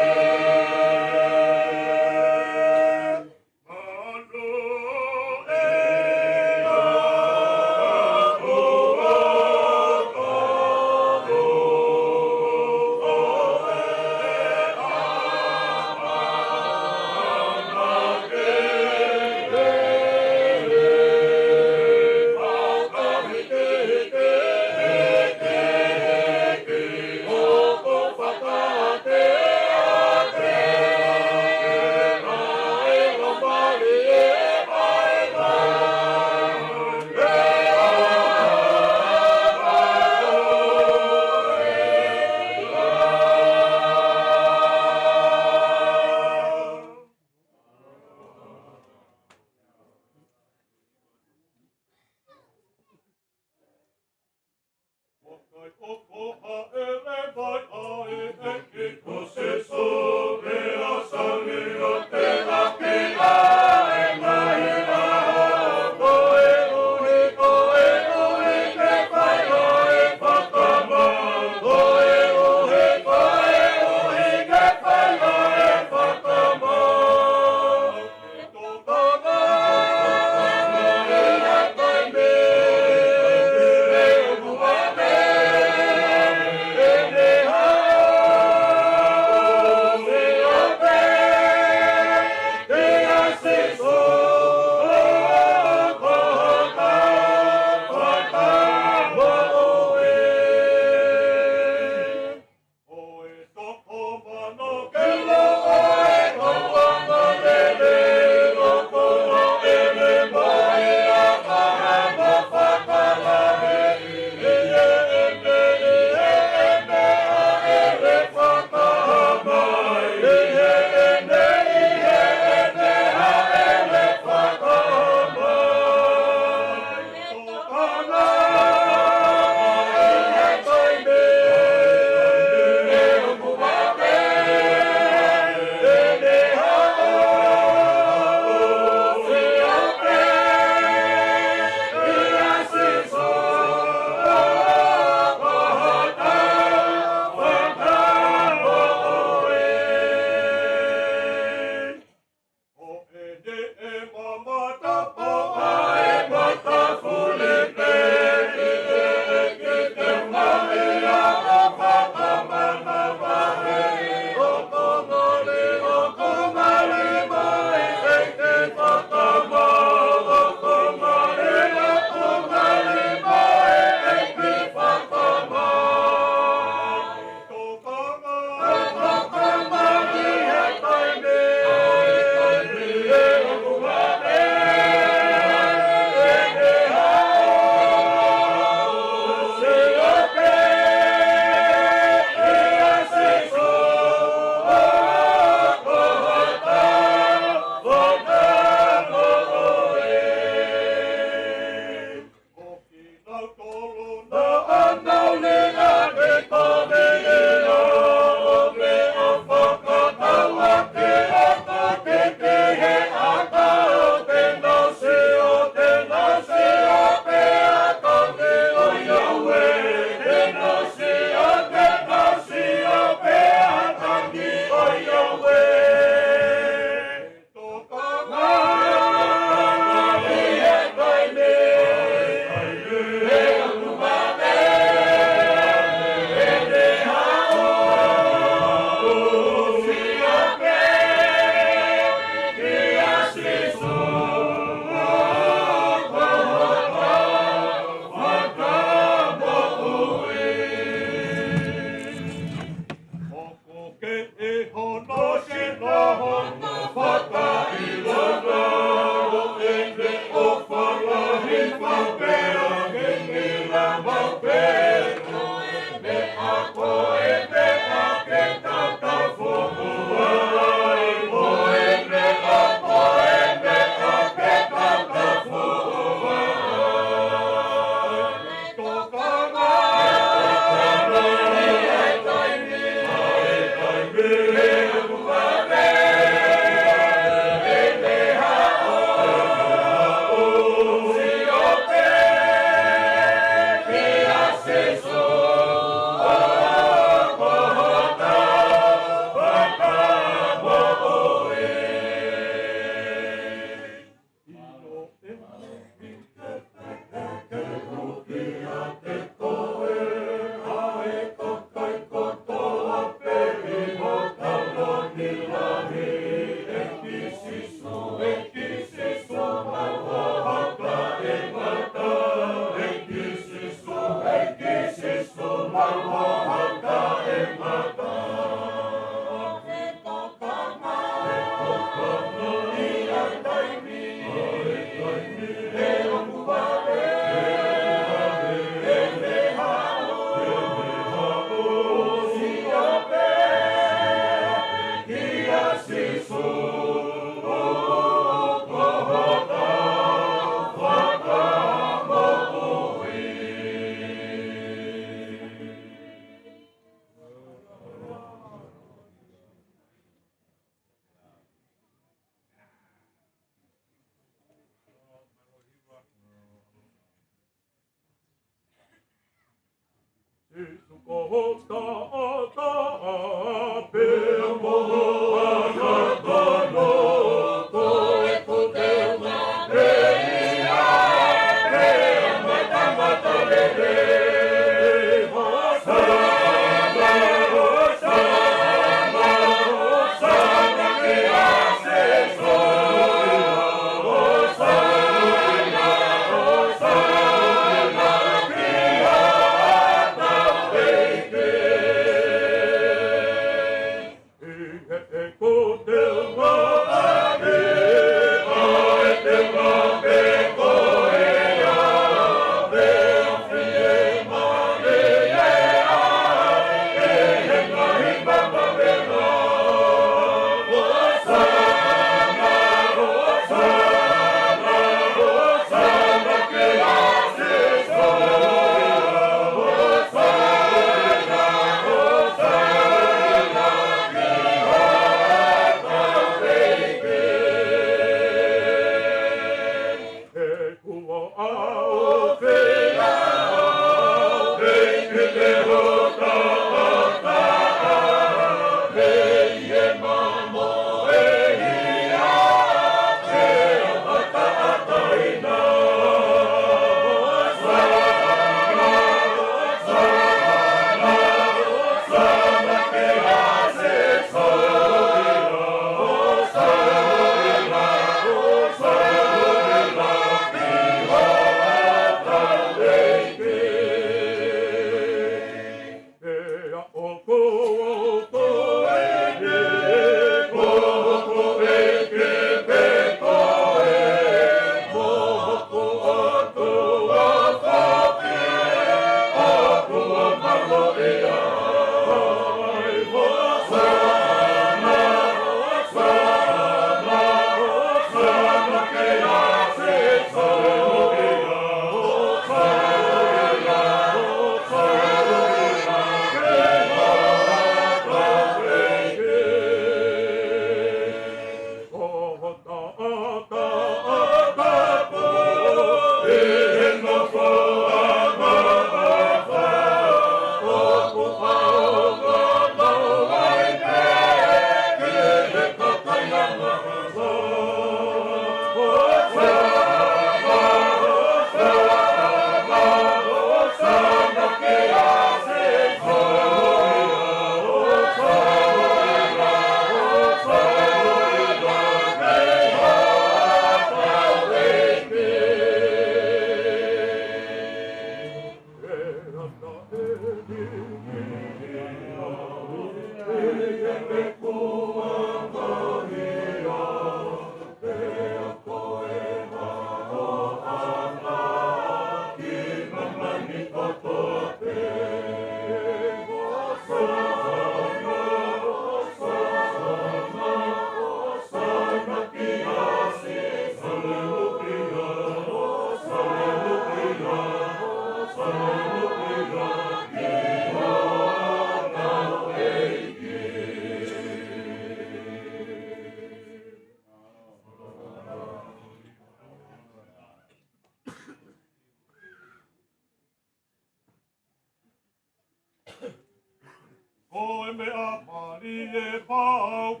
Koemme Amalie Pau,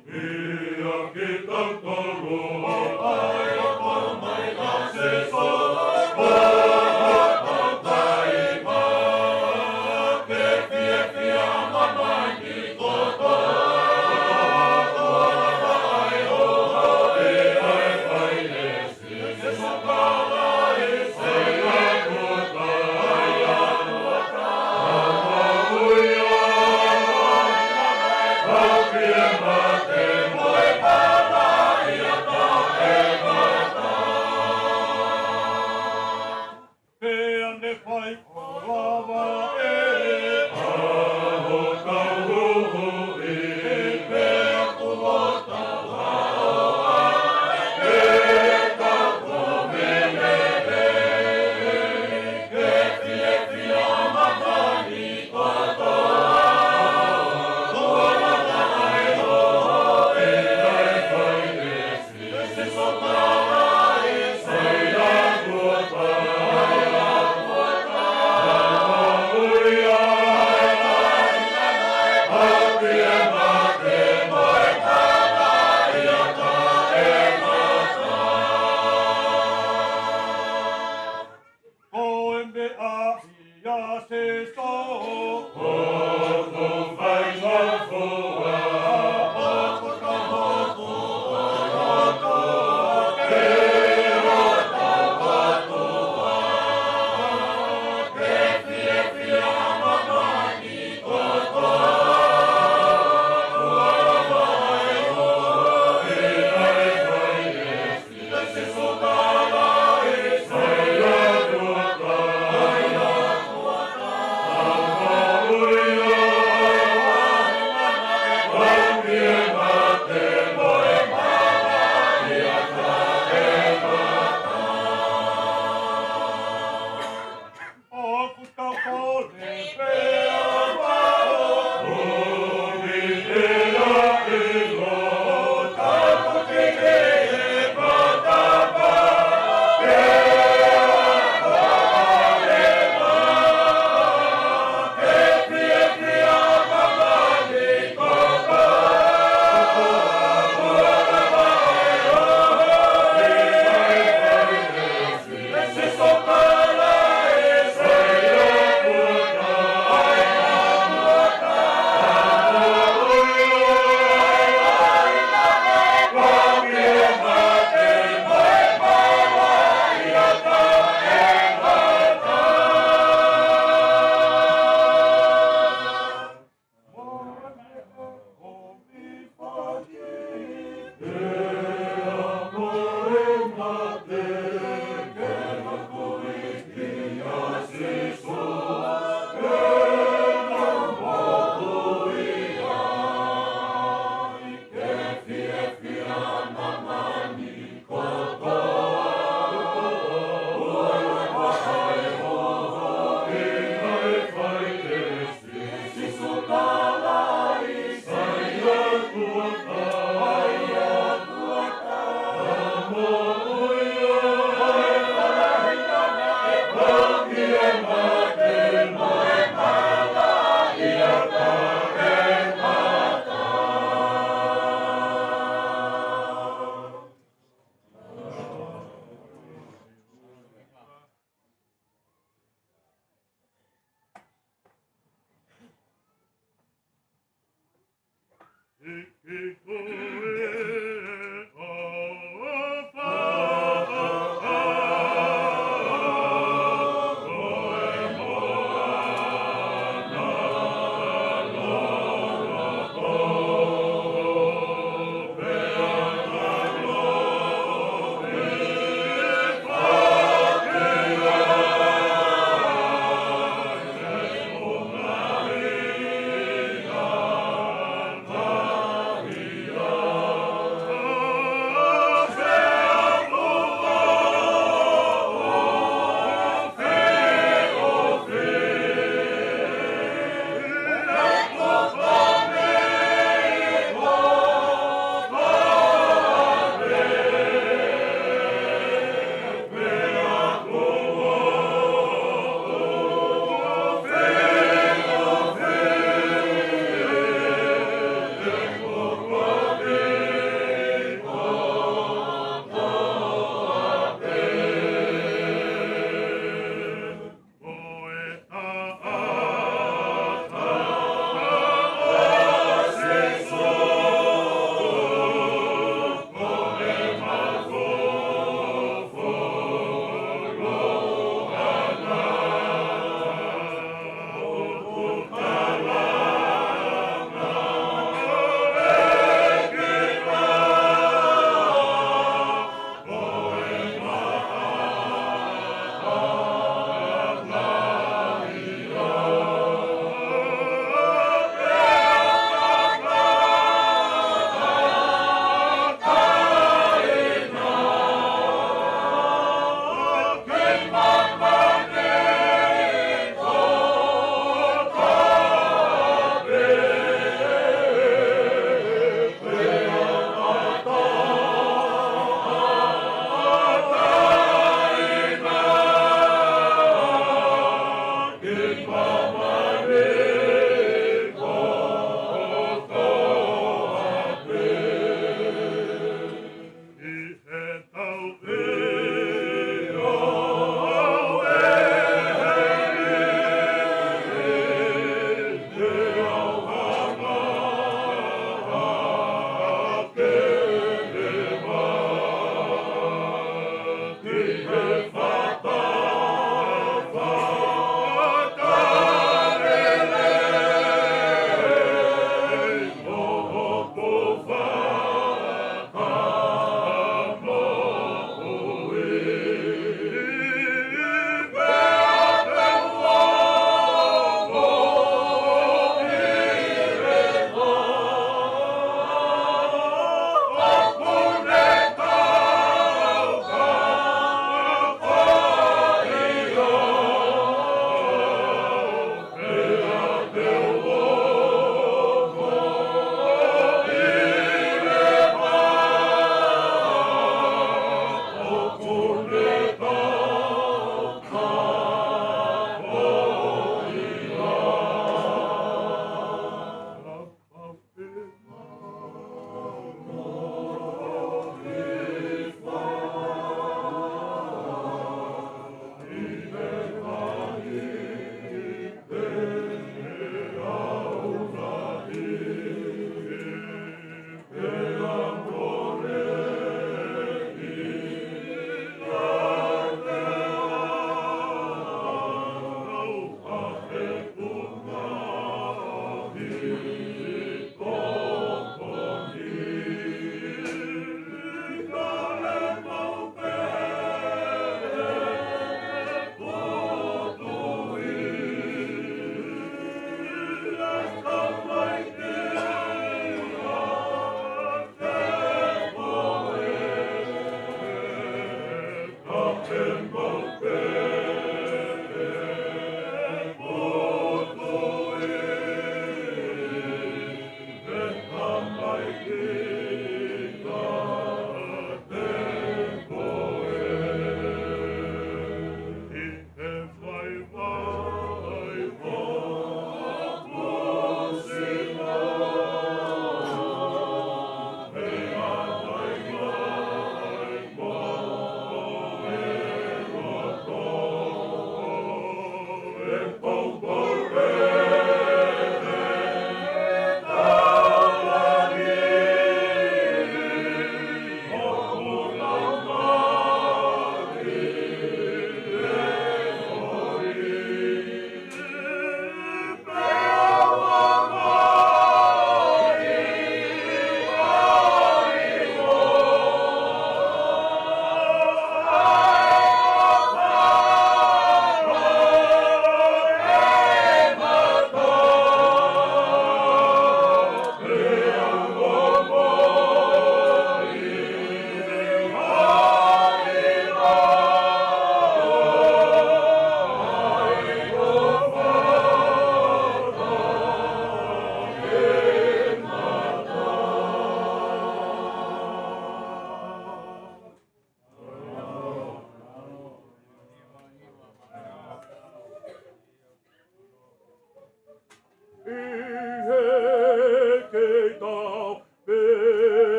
ja kiitos Luola, ja kolmaina se Hallelujah.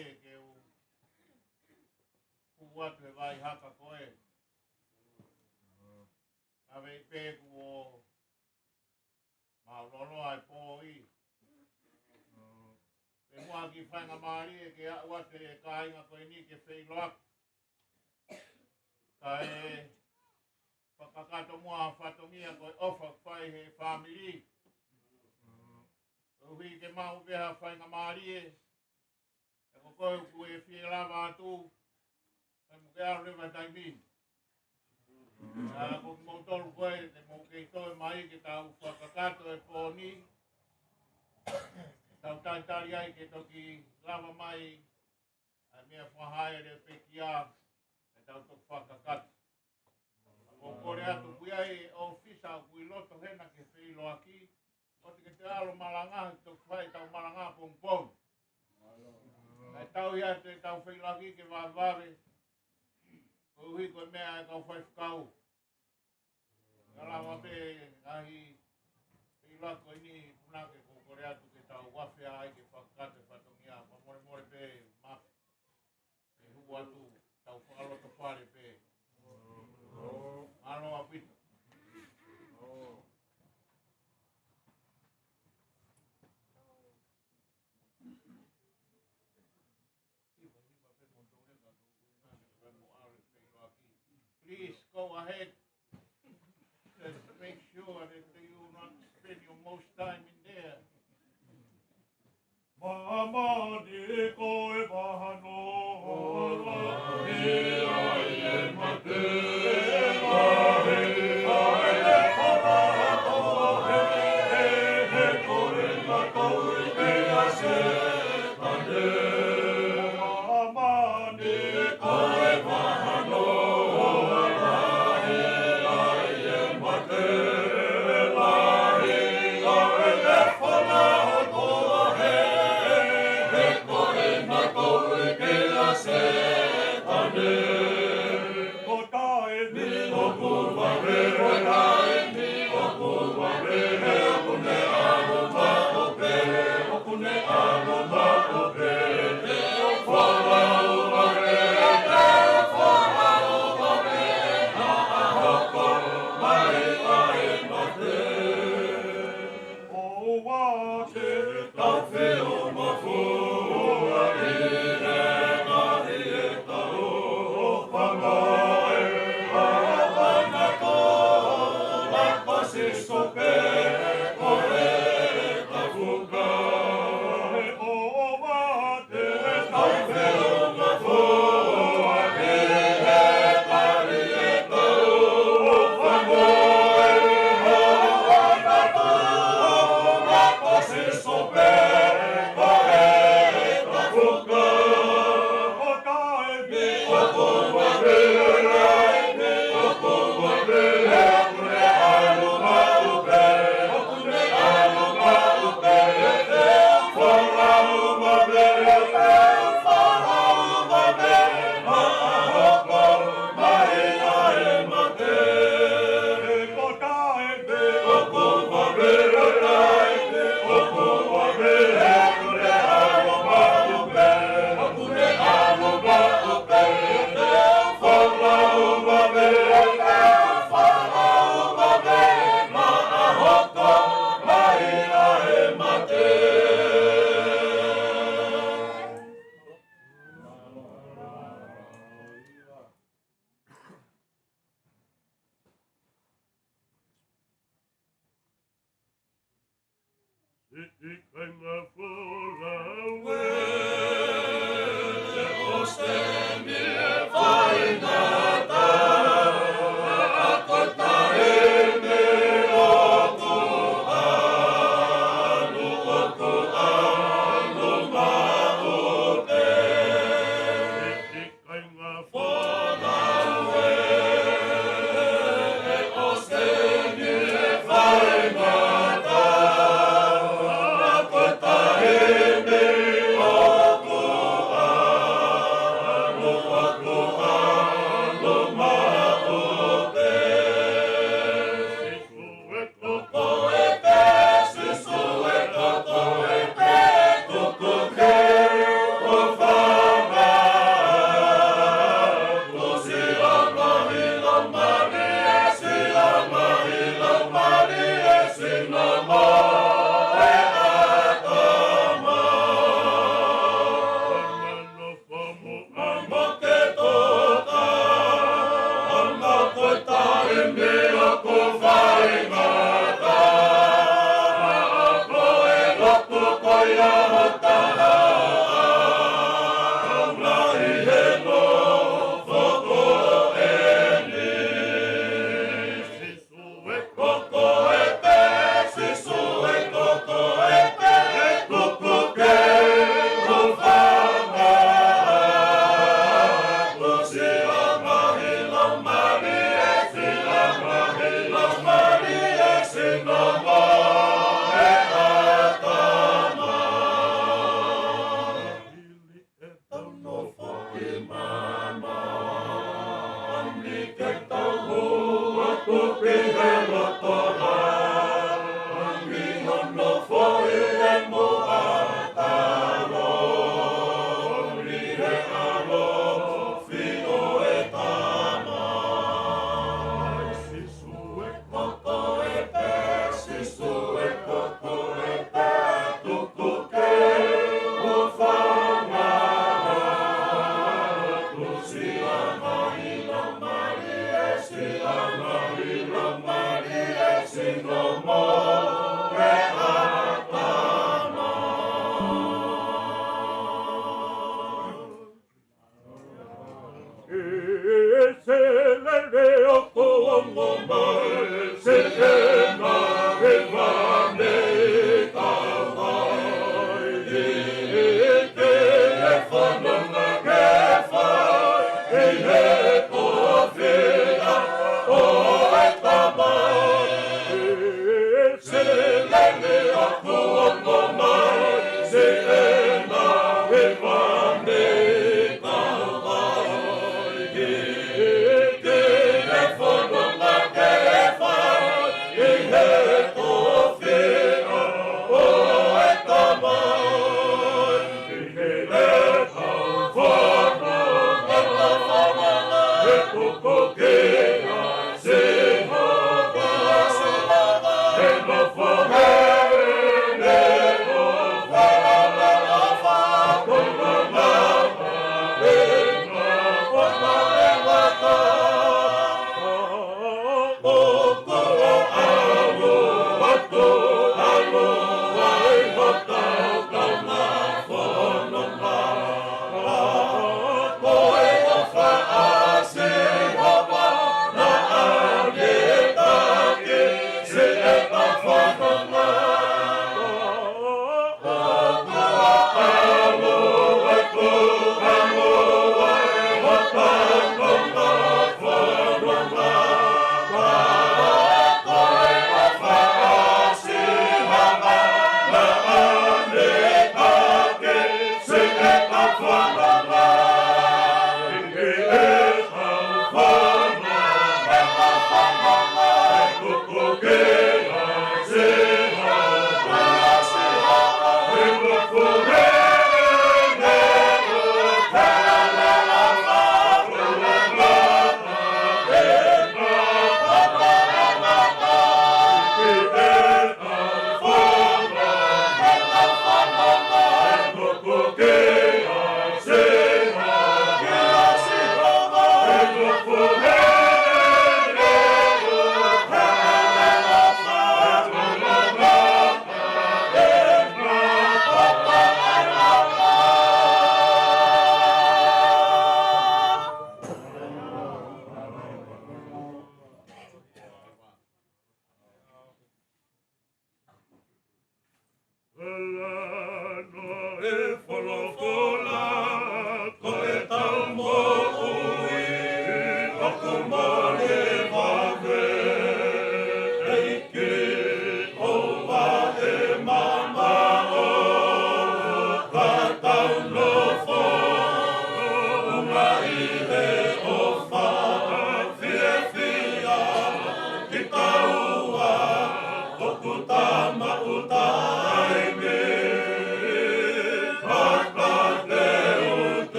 e ke o kuat e vai haka koe. Ave pe ku o maulolo ai po i. Ke mua ki whainga maari e ke aua te kāinga koe ni ke wheiloak. Ka e whakakato mua whatongia koe ofa whai he whamiri. Hui ke mau keha whainga maari e. E ko koe ku e whie lava atu. E mo ke ao rewa taimini. Ko mo tolu koe te mo ke toi mai ke tau whakakato e pōni. Tau taitari ai ke toki lava mai a mea whahai re pekia e tau toki whakakato. O kore atu kui ai o fisa kui loto hena ke whilo aki. O te ke te alo malanga toki whai tau malanga pongpong. E tau ia te tau whilo aki ke waware. Ko hui koe mea e kau whai whakau. Ngalawa pe ngahi whilo koe ni punake ko kore atu ke tau wawhea ai ke whakate whatongia. Pa more more pe mapi. E hu atu tau whakaloto whare pe. Ano apito. Please go ahead. Just make sure that you not spend your most time in there. Mama di koe wahano. Okune amu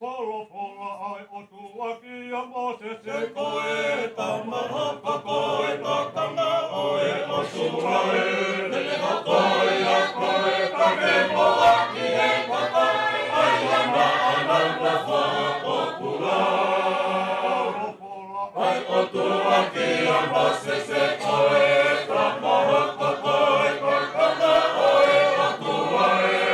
polo pola ai o tuaki ja Mooses se koeta maha koeta kanga oe o suae. Tele hokoia koeta ke moaki e kaka ai ana ananda whako kula. Ai o tuaki ja Mooses se koeta maha koeta kanga oe o tuae.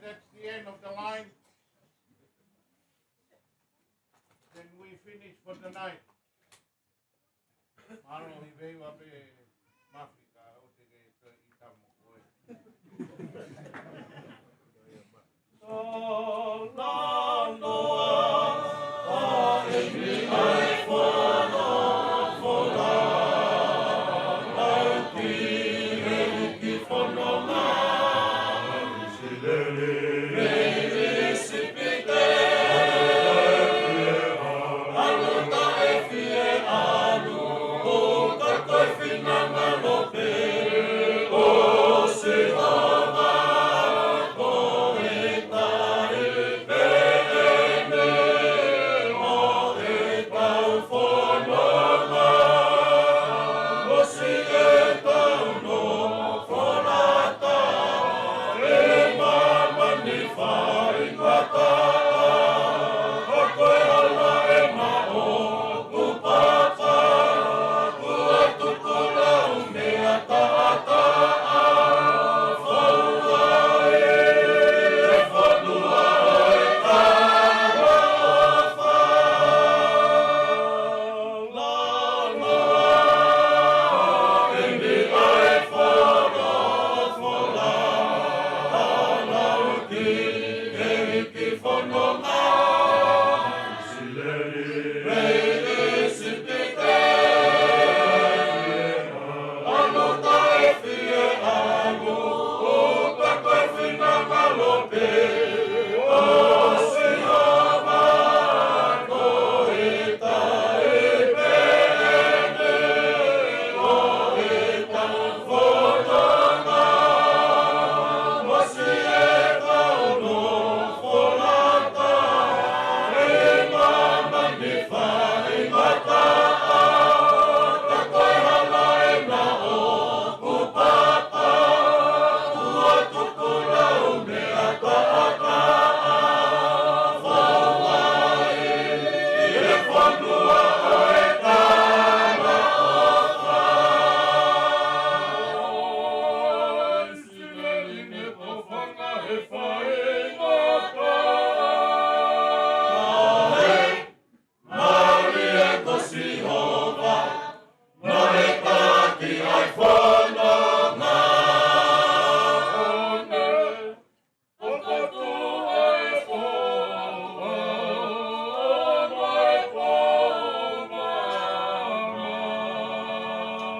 That's the end of the line. Then we finish for the night. Malo hi veio a pe Mafrika o te ke i tamo koe. Oh,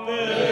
Ai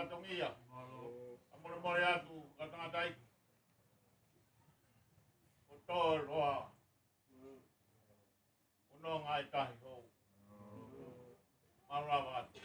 whatongia. Amore more atu, katangatai. O tō roa. Uno ngai tahi hou. Marawa atu.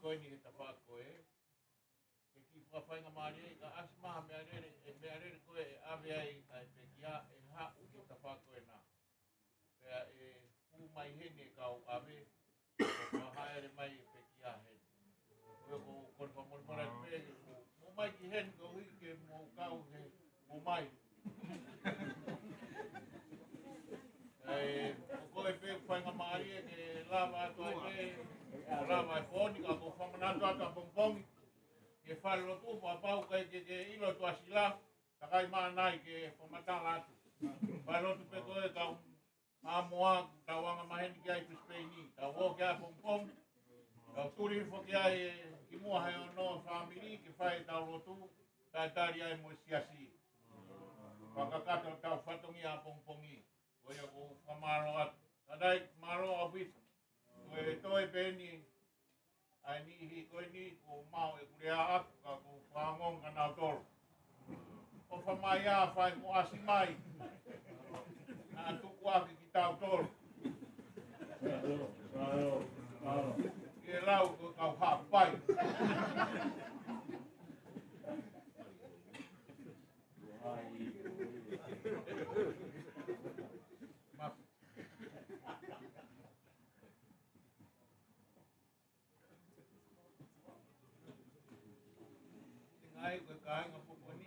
Koe ni he tawhako e. Ke ki whawhainga maari ka asma me arere koe e awe ai ai pekia e hau ki tawhako e nā. Pea e pu mai hene ka o awe o haere mai e pekia hene. Koe ko kore whamormora te mo mai ki hene ko hui ke mo kau he mo mai. Koe pe whainga maari e ke lava atu ai pe Rama e pōni ka ko whamanatu atu a pongpongi. Ke whare rotu pa pau kai ke ilo tu asila. Takai maa nai ke whamatala atu. Whare rotu pe koe ka āmoa ka wanga maheni ki ai Prispeini. Ka wō ki a pongpong. Ka turi hifo ki ai ki mua hei ono whamiri ke whae tau rotu. Tai tari ai mo siasi. Whakakato tau whatongi a pongpongi. Koe ko whamaro atu. Tadai maro a witu. Koe toi pēni, ai nihi koe ni ko mau e kurea aku ka ko whangong ka nau tolu. O whamai a whai mo asi mai, nā tuku aki ki tau tolu. Ke lau ko kau hapai. Ai koe ka inga pupo ni,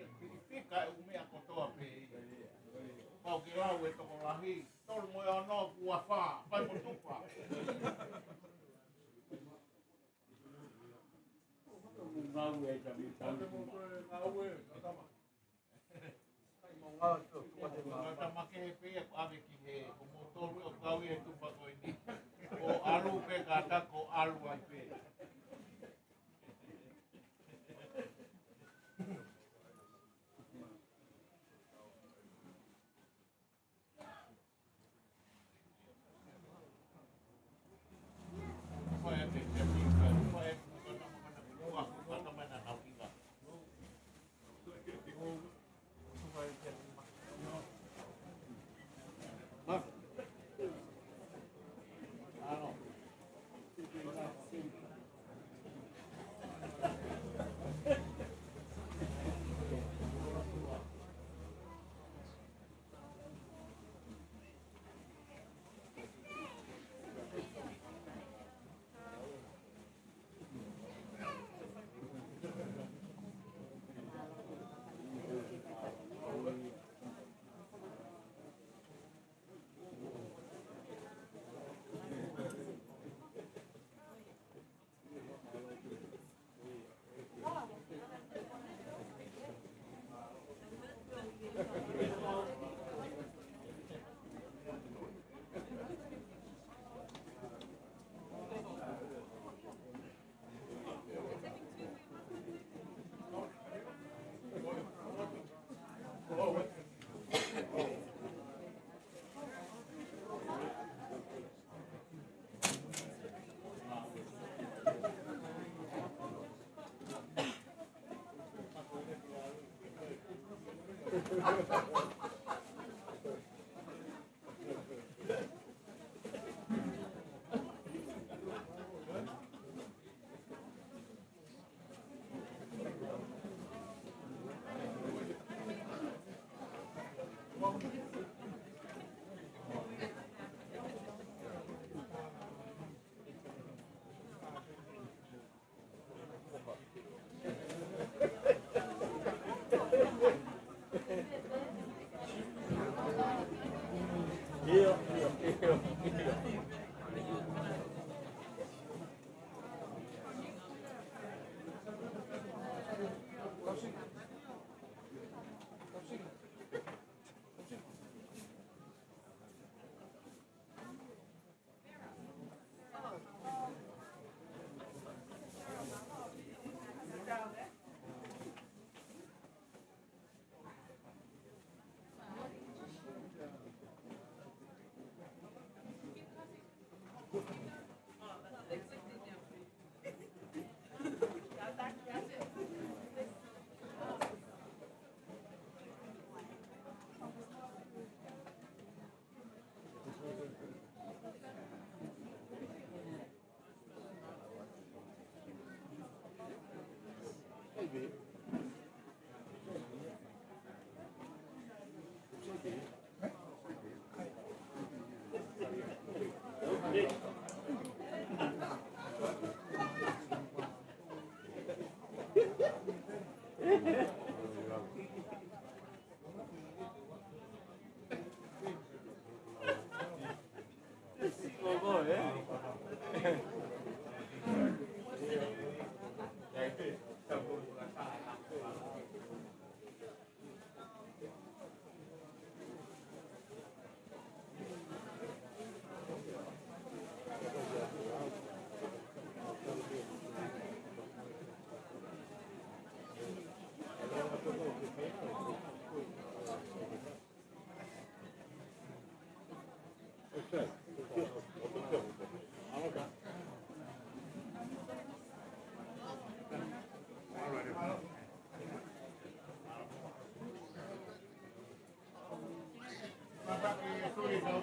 whika e umea kotoa pe i. Pau ki lau e toko lahi, tolu mo e anō kua whā, pai mo tupa. Ngau e tami tami. Ngau e, tatama. Tatama ke he pia ko ave ki he, ko mo tolu o kau e tupa koe ni. Ko alu pe ka tako alu ai pe.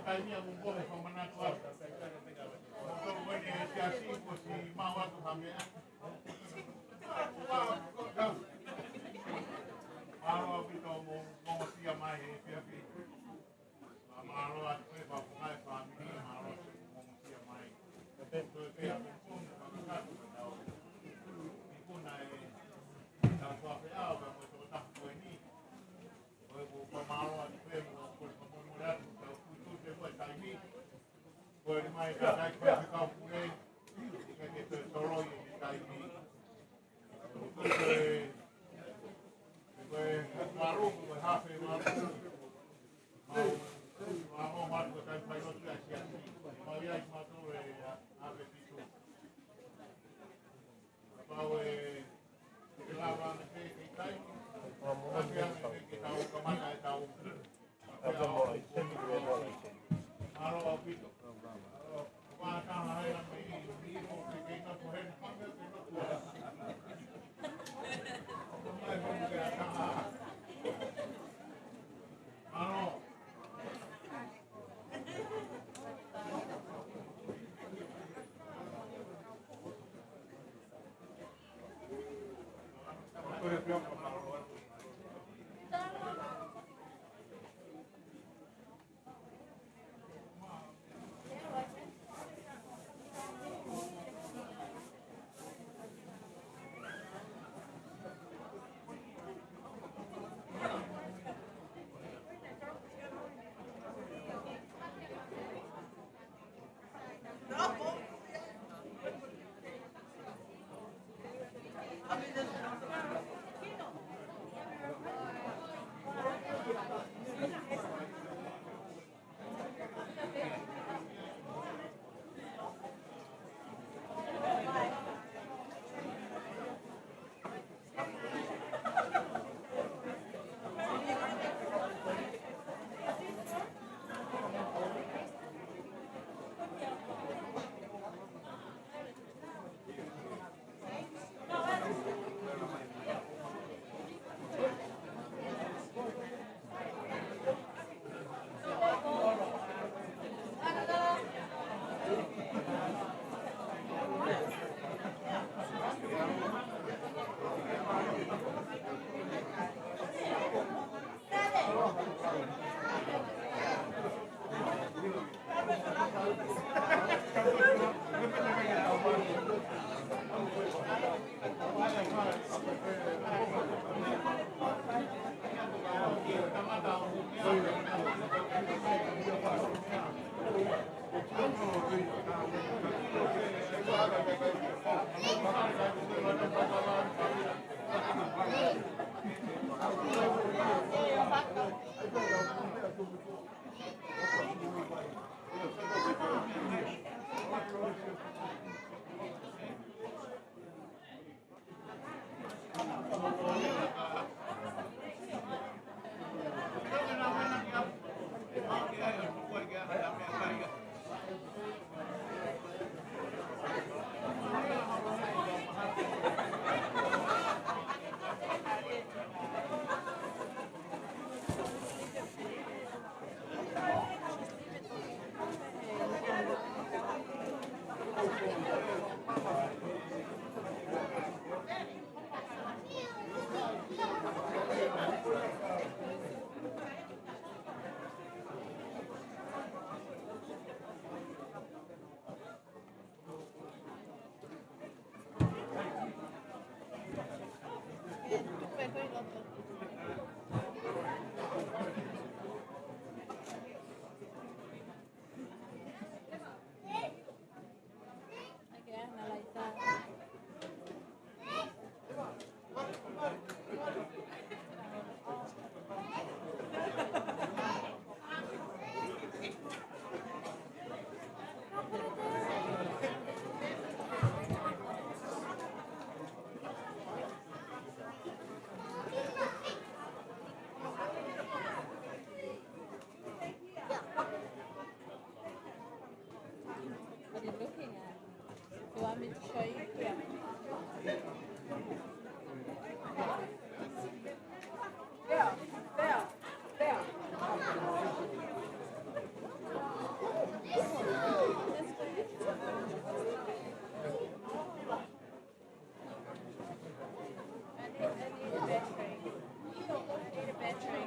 Kaimia mungkome pamanako hapa. Mungkome kwenye siasi si mawa tu hamia. Maro apito mo sia mai pia pia. Maro atwe pa pungai family maro mo sia mai. Betul pia pun kakak tahu. Ikuna tak apa apa mo tak ini. Bo maro atwe mo pemuda Poi mai dai qua che fa pure che te solo io dai mi poi maro come hafe maro ma maro dai fai lo stesso ma io hai fatto ave più poi la van che dai abbiamo che stavo comanda e stavo maro apito want me to show you? Yeah. There. I need a battery. I need a battery.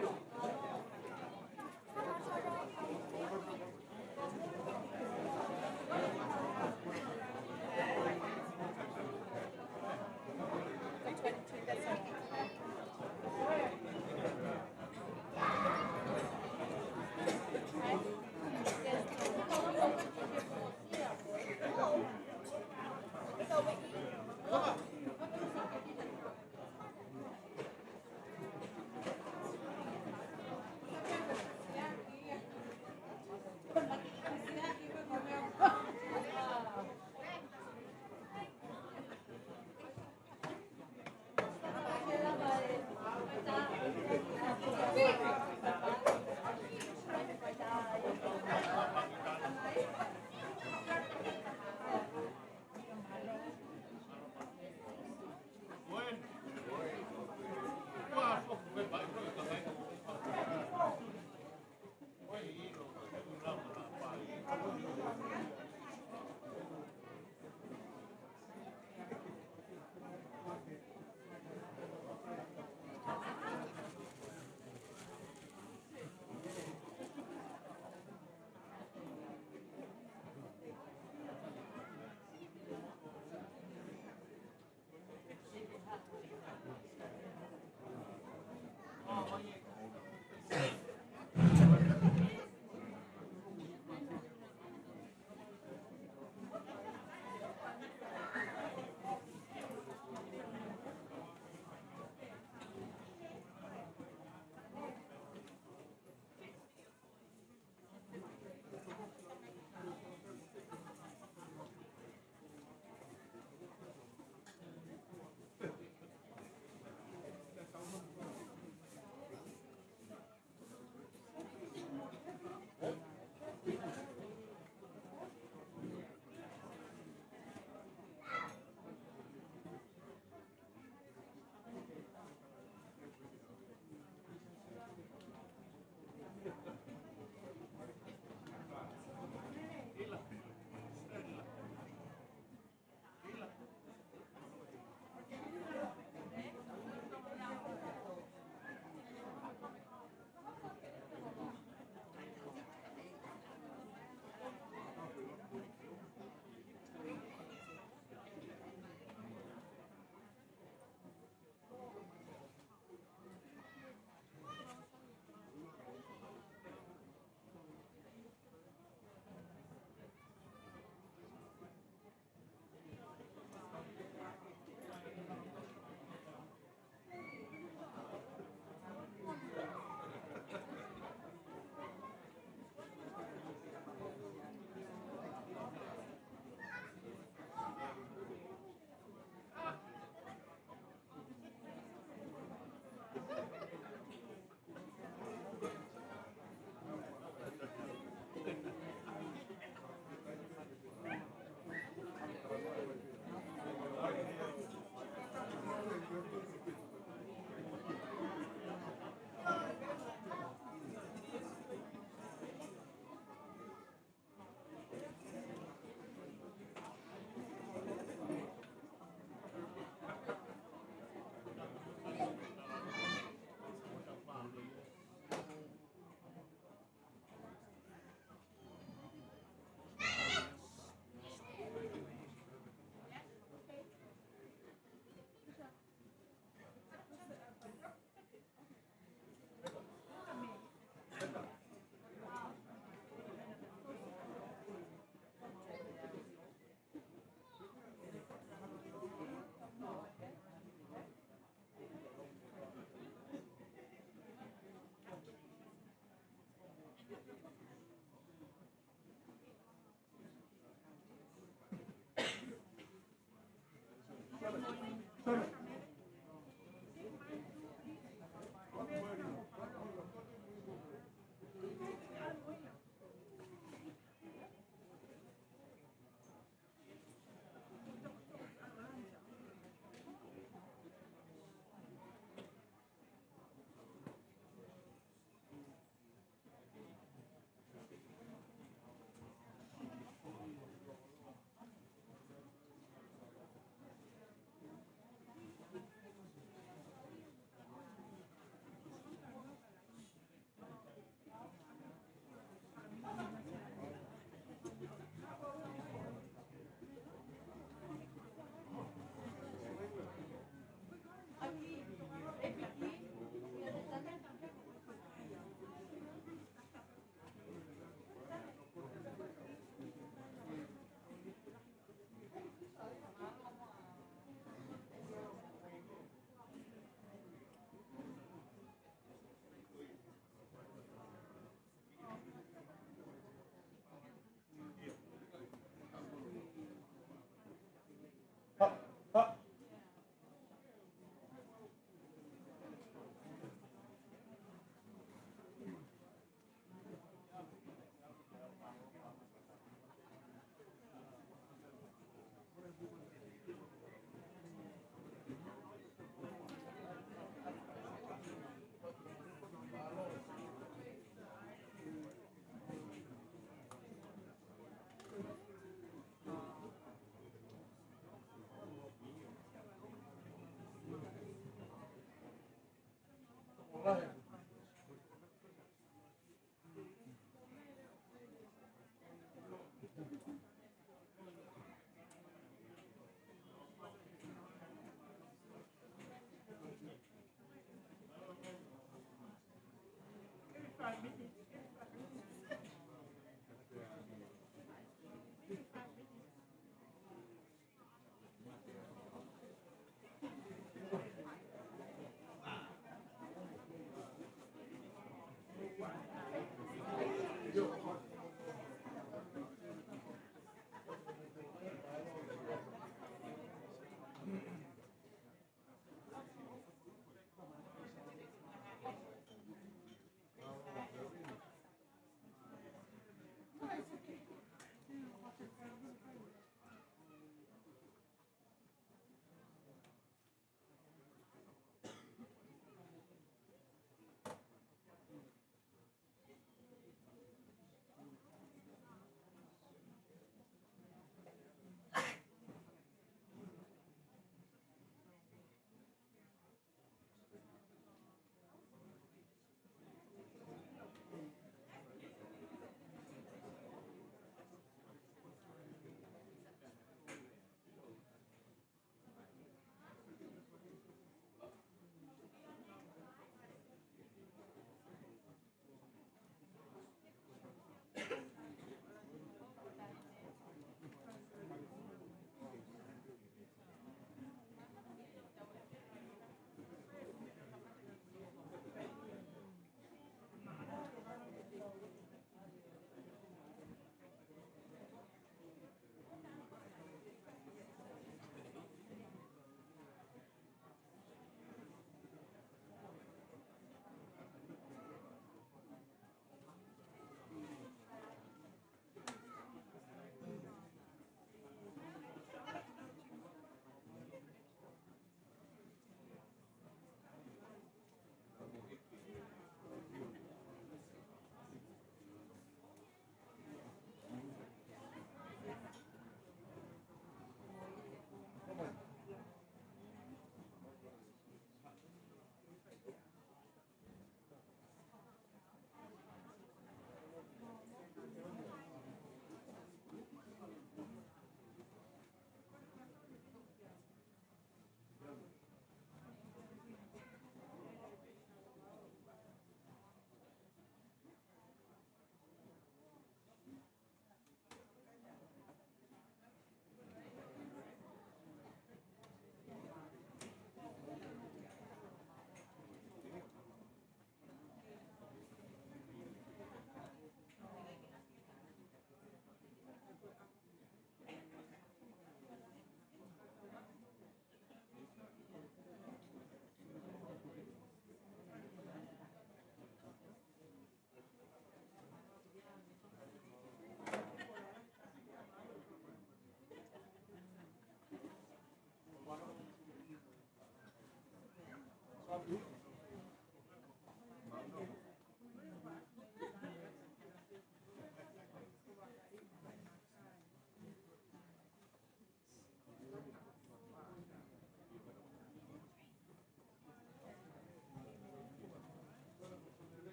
The 22, that's okay.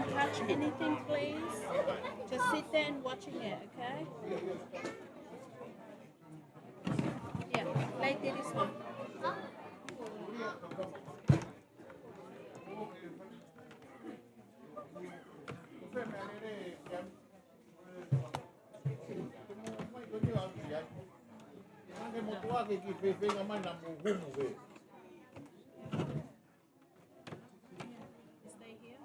Don't touch anything, please. Just sit there and watching it, okay? Yeah, like this one. Stay here.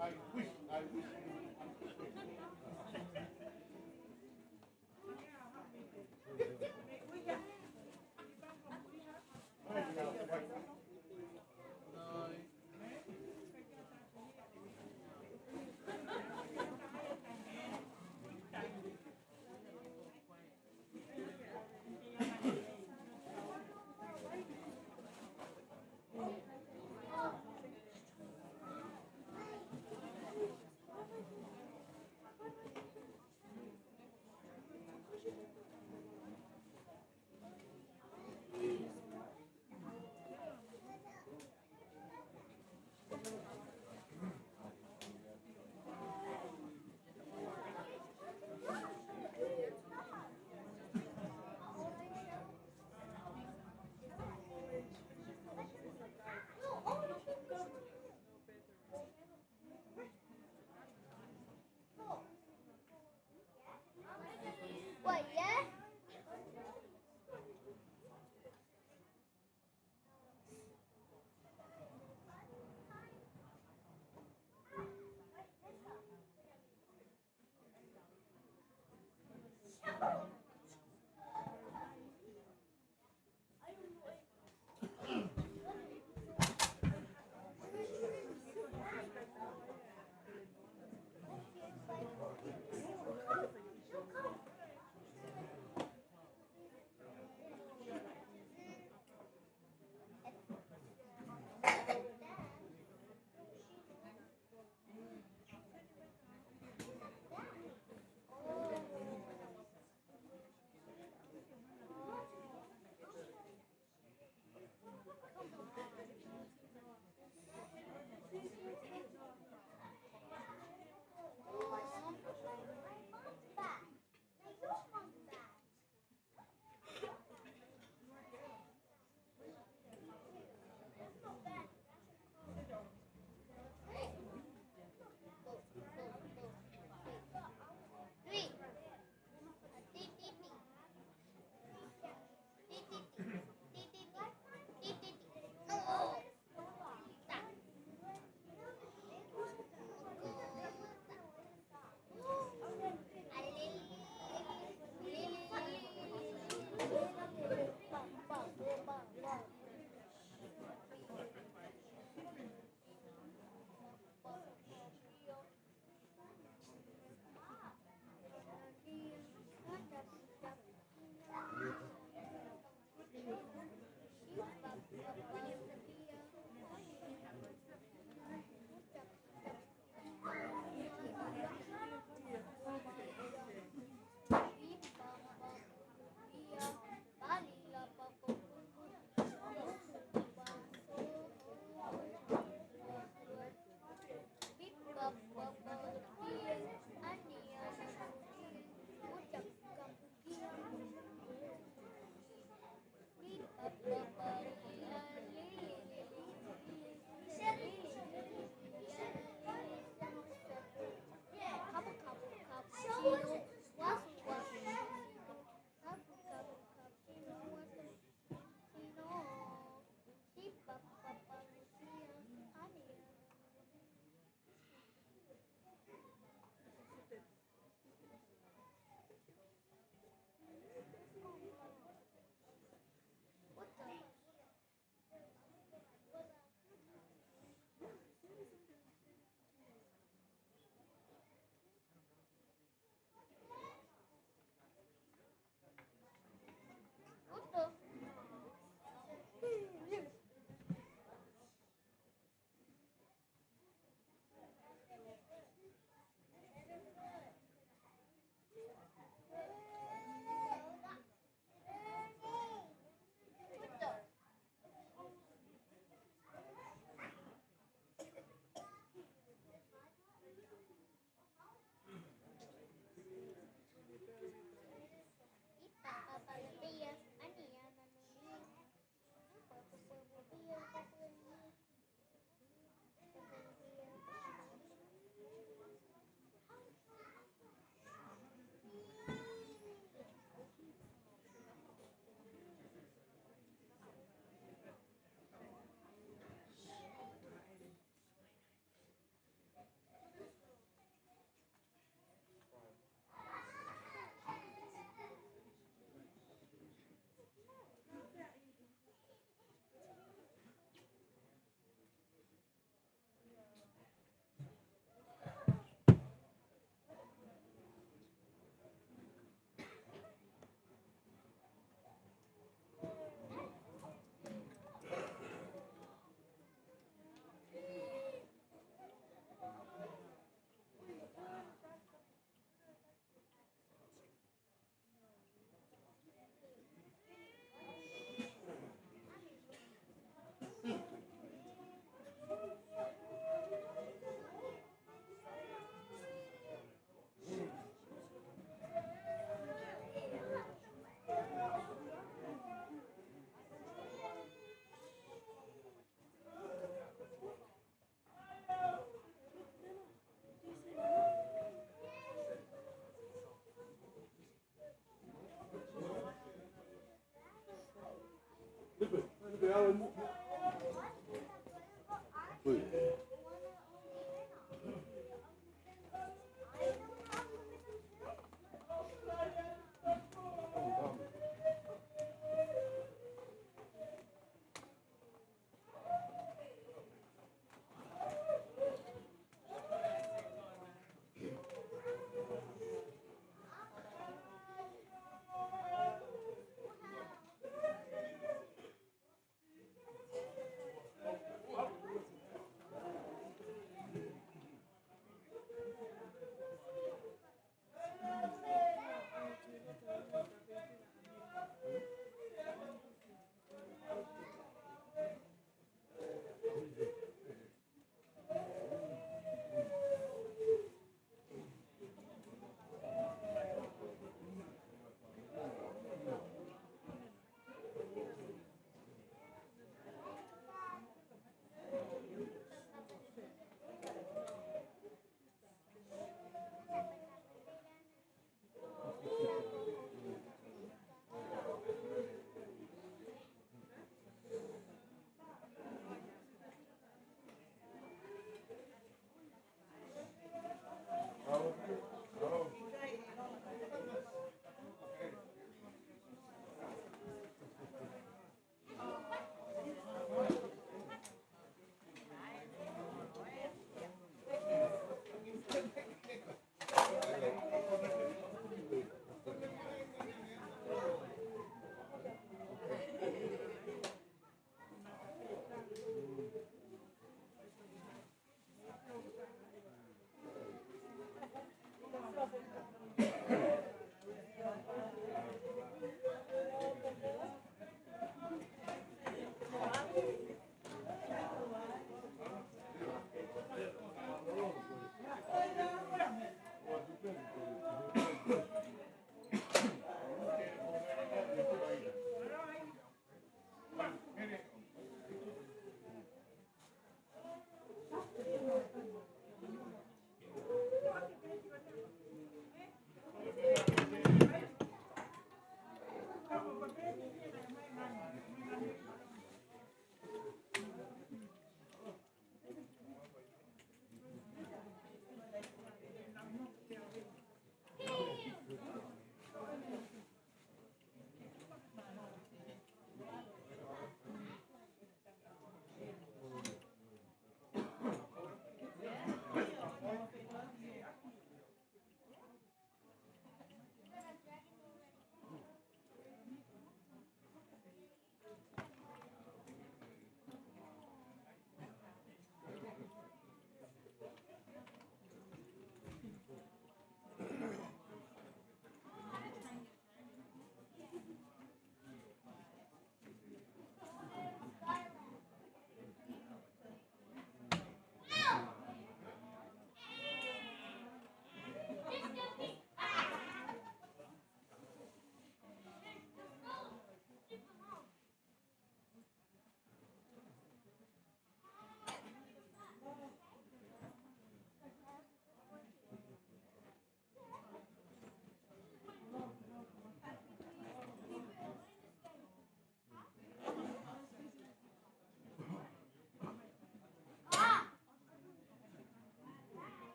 I wish.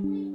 Thank you.